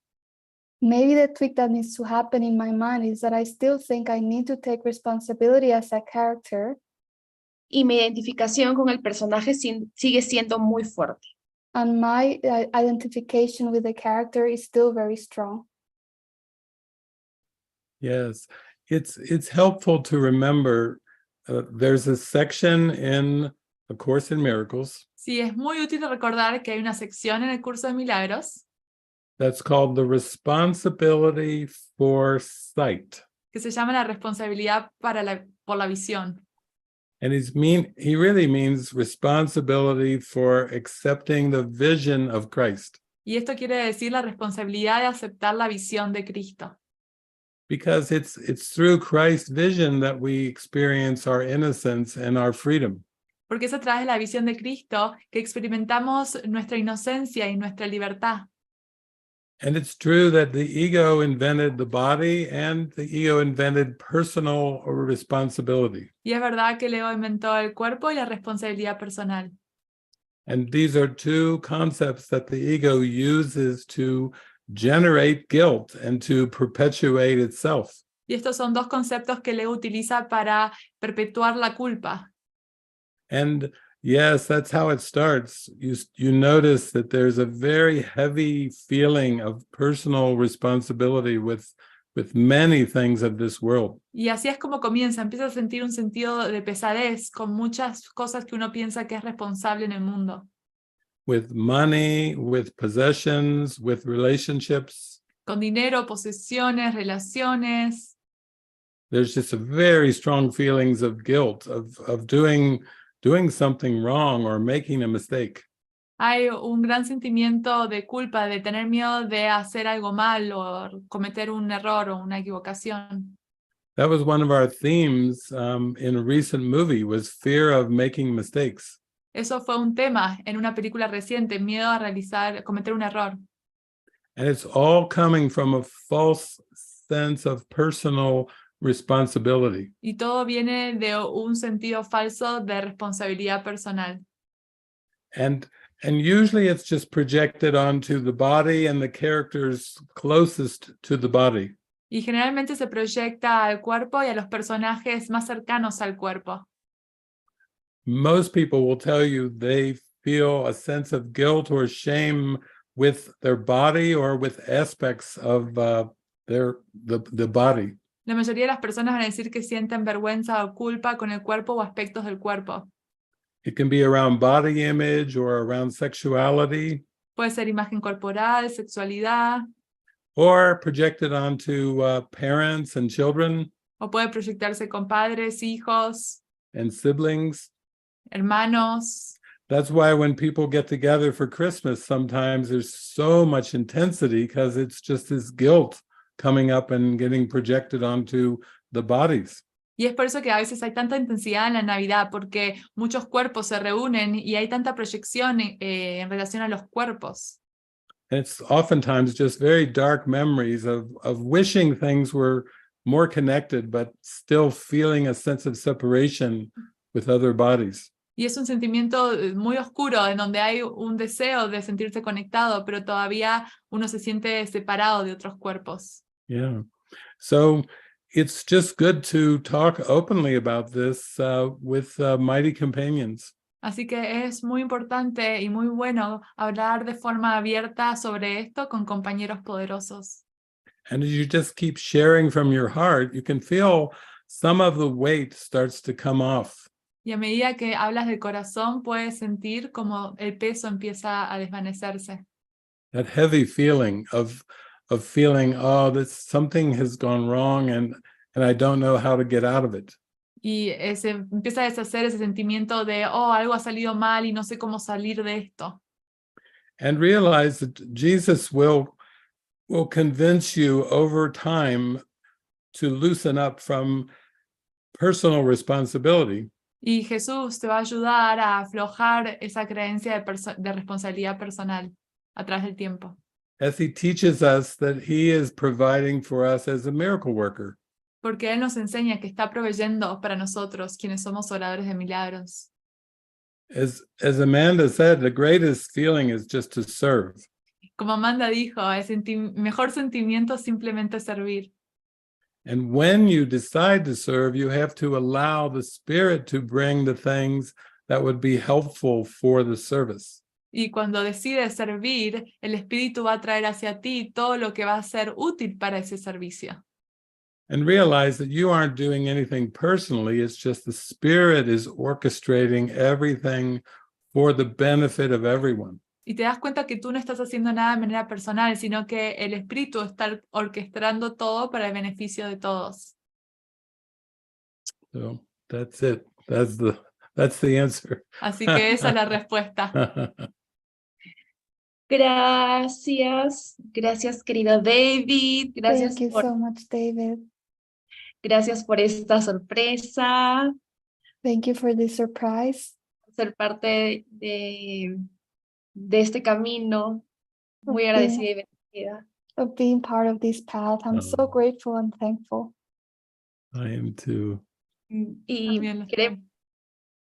Maybe the tweak that needs to happen in my mind is that I still think I need to take responsibility as a character. Y mi identificación con el personaje sigue siendo muy fuerte. And my identification with the character is still very strong. Yes, it's helpful to remember there's a section in A Course in Miracles. Sí, es muy útil recordar que hay una sección en el curso de milagros That's called the responsibility for sight. que se llama la responsabilidad por la visión. And he really means responsibility for accepting the vision of Christ. Y esto quiere decir la responsabilidad de aceptar la visión de Cristo. Because it's through Christ's vision that we experience our innocence and our freedom. Porque es a través de la visión de Cristo que experimentamos nuestra inocencia y nuestra libertad. And it's true that the ego invented the body and the ego invented personal responsibility. Y es verdad que el ego inventó el cuerpo y la responsabilidad personal. And these are two concepts that the ego uses to generate guilt and to perpetuate itself. Y estos son dos conceptos que Leo utiliza para perpetuar la culpa. And yes, that's how it starts. You notice that there's a very heavy feeling of personal responsibility with many things of this world. Y así es como comienza, empieza a sentir un sentido de pesadez con muchas cosas que uno piensa que es responsable en el mundo. With money, with possessions, with relationships. Con dinero, posesiones, relaciones. There's just a very strong feelings of guilt, of doing something wrong or making a mistake. Hay un gran sentimiento de culpa, de tener miedo de hacer algo mal o cometer un error o una equivocación. That was one of our themes in a recent movie, was fear of making mistakes. Eso fue un tema en una película reciente, miedo a cometer un error. And it's all coming from a false sense of personal responsibility. Y todo viene de un sentido falso de responsabilidad personal. And usually it's just projected onto the body and the characters closest to the body. Y generalmente se proyecta al cuerpo y a los personajes más cercanos al cuerpo. Most people will tell you they feel a sense of guilt or shame with their body or with aspects of the body. La mayoría de las personas van a decir que sienten vergüenza o culpa con el cuerpo o aspectos del cuerpo. It can be around body image or around sexuality. Puede ser imagen corporal, sexualidad. Or projected onto parents and children. O puede proyectarse con padres, hijos, And siblings. hermanos. That's why when people get together for Christmas, sometimes there's so much intensity because it's just this guilt coming up and getting projected onto the bodies. Y es por eso que a veces hay tanta intensidad en la Navidad, porque muchos cuerpos se reúnen y hay tanta proyección en relación a los cuerpos. And it's oftentimes just very dark memories of wishing things were more connected, but still feeling a sense of separation with other bodies. Y es un sentimiento muy oscuro, en donde hay un deseo de sentirse conectado, pero todavía uno se siente separado de otros cuerpos. Yeah. So it's just good to talk openly about this with mighty companions. Así que es muy importante y muy bueno hablar de forma abierta sobre esto con compañeros poderosos. And as you just keep sharing from your heart, you can feel some of the weight starts to come off. Y a medida que hablas del corazón, puedes sentir como el peso empieza a desvanecerse. That heavy feeling of feeling, oh, that something has gone wrong and I don't know how to get out of it. Y empieza a deshacer ese sentimiento de, oh, algo ha salido mal y no sé cómo salir de esto. And realize that Jesus will convince you over time to loosen up from personal responsibility. Y Jesús te va a ayudar a aflojar esa creencia de responsabilidad personal a través del tiempo. As he teaches us that he is providing for us as a miracle worker. Porque Él nos enseña que está proveyendo para nosotros, quienes somos oradores de milagros. As Amanda said, the greatest feeling is just to serve. Como Amanda dijo, el mejor sentimiento es simplemente servir. And when you decide to serve, you have to allow the Spirit to bring the things that would be helpful for the service. Y cuando decides servir, el Espíritu va a traer hacia ti todo lo que va a ser útil para ese servicio. And realize that you aren't doing anything personally, it's just the Spirit is orchestrating everything for the benefit of everyone. Y te das cuenta que tú no estás haciendo nada de manera personal, sino que el Espíritu está orquestando todo para el beneficio de todos. So that's it. That's the answer. Así que esa es la respuesta. Gracias, gracias querido David, gracias Thank you so much, David. Gracias por esta sorpresa, Thank you for this surprise. ser parte de este camino. Muy Okay. agradecida y bendecida. Of being part of this path. I'm so grateful and thankful. I am too. Y También lo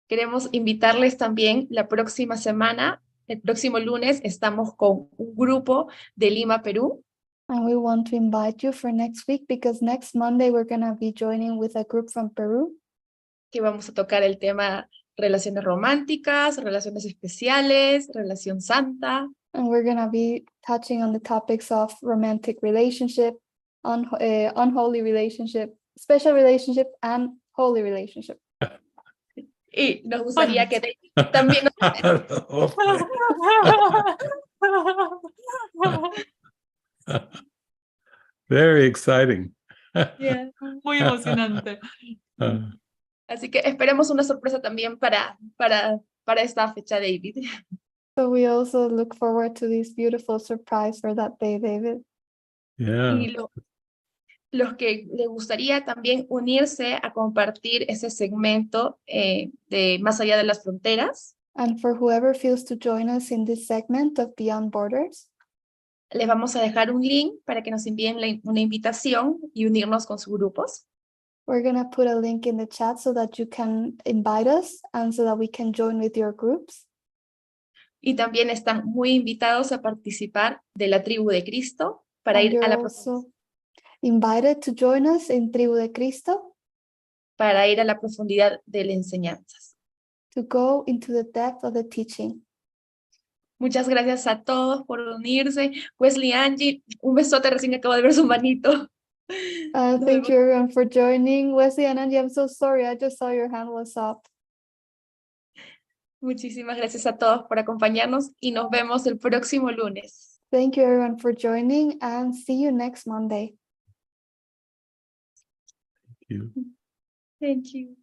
queremos invitarles también la próxima semana El próximo lunes estamos con un grupo de Lima, Perú. And we want to invite you for next week because next Monday we're going to be joining with a group from Peru. Que vamos a tocar el tema relaciones románticas, relaciones especiales, relación santa. And we're going to be touching on the topics of romantic relationship, unholy relationship, special relationship, and holy relationship. Y nos gustaría que David también Very exciting. Yeah. Muy emocionante. Así que esperemos una sorpresa también para esta fecha, David. So we also look forward to this beautiful surprise for that day, David. Yeah. Y los que les gustaría también unirse a compartir ese segmento de Más allá de las fronteras, And for whoever feels to join us in this segment of Beyond Borders, les vamos a dejar un link para que nos envíen una invitación y unirnos con sus grupos. we're going to put a link in the chat so that you can invite us and so that we can join with your groups. Y también están muy invitados a participar de la tribu de Cristo para And ir you're a la also invited to join us in Tribu de Cristo profundidad de las enseñanzas. to go into the depth of the teaching. Muchas gracias a todos por unirse. Wesley, Angie, un besote, recién acabo de ver su manito. Nos Thank vemos. you everyone for joining. Wesley and Angie, I'm so sorry. I just saw your hand was up. Muchísimas gracias a todos por acompañarnos y nos vemos el próximo lunes. Thank you everyone for joining and see you next Monday. Thank you. Thank you.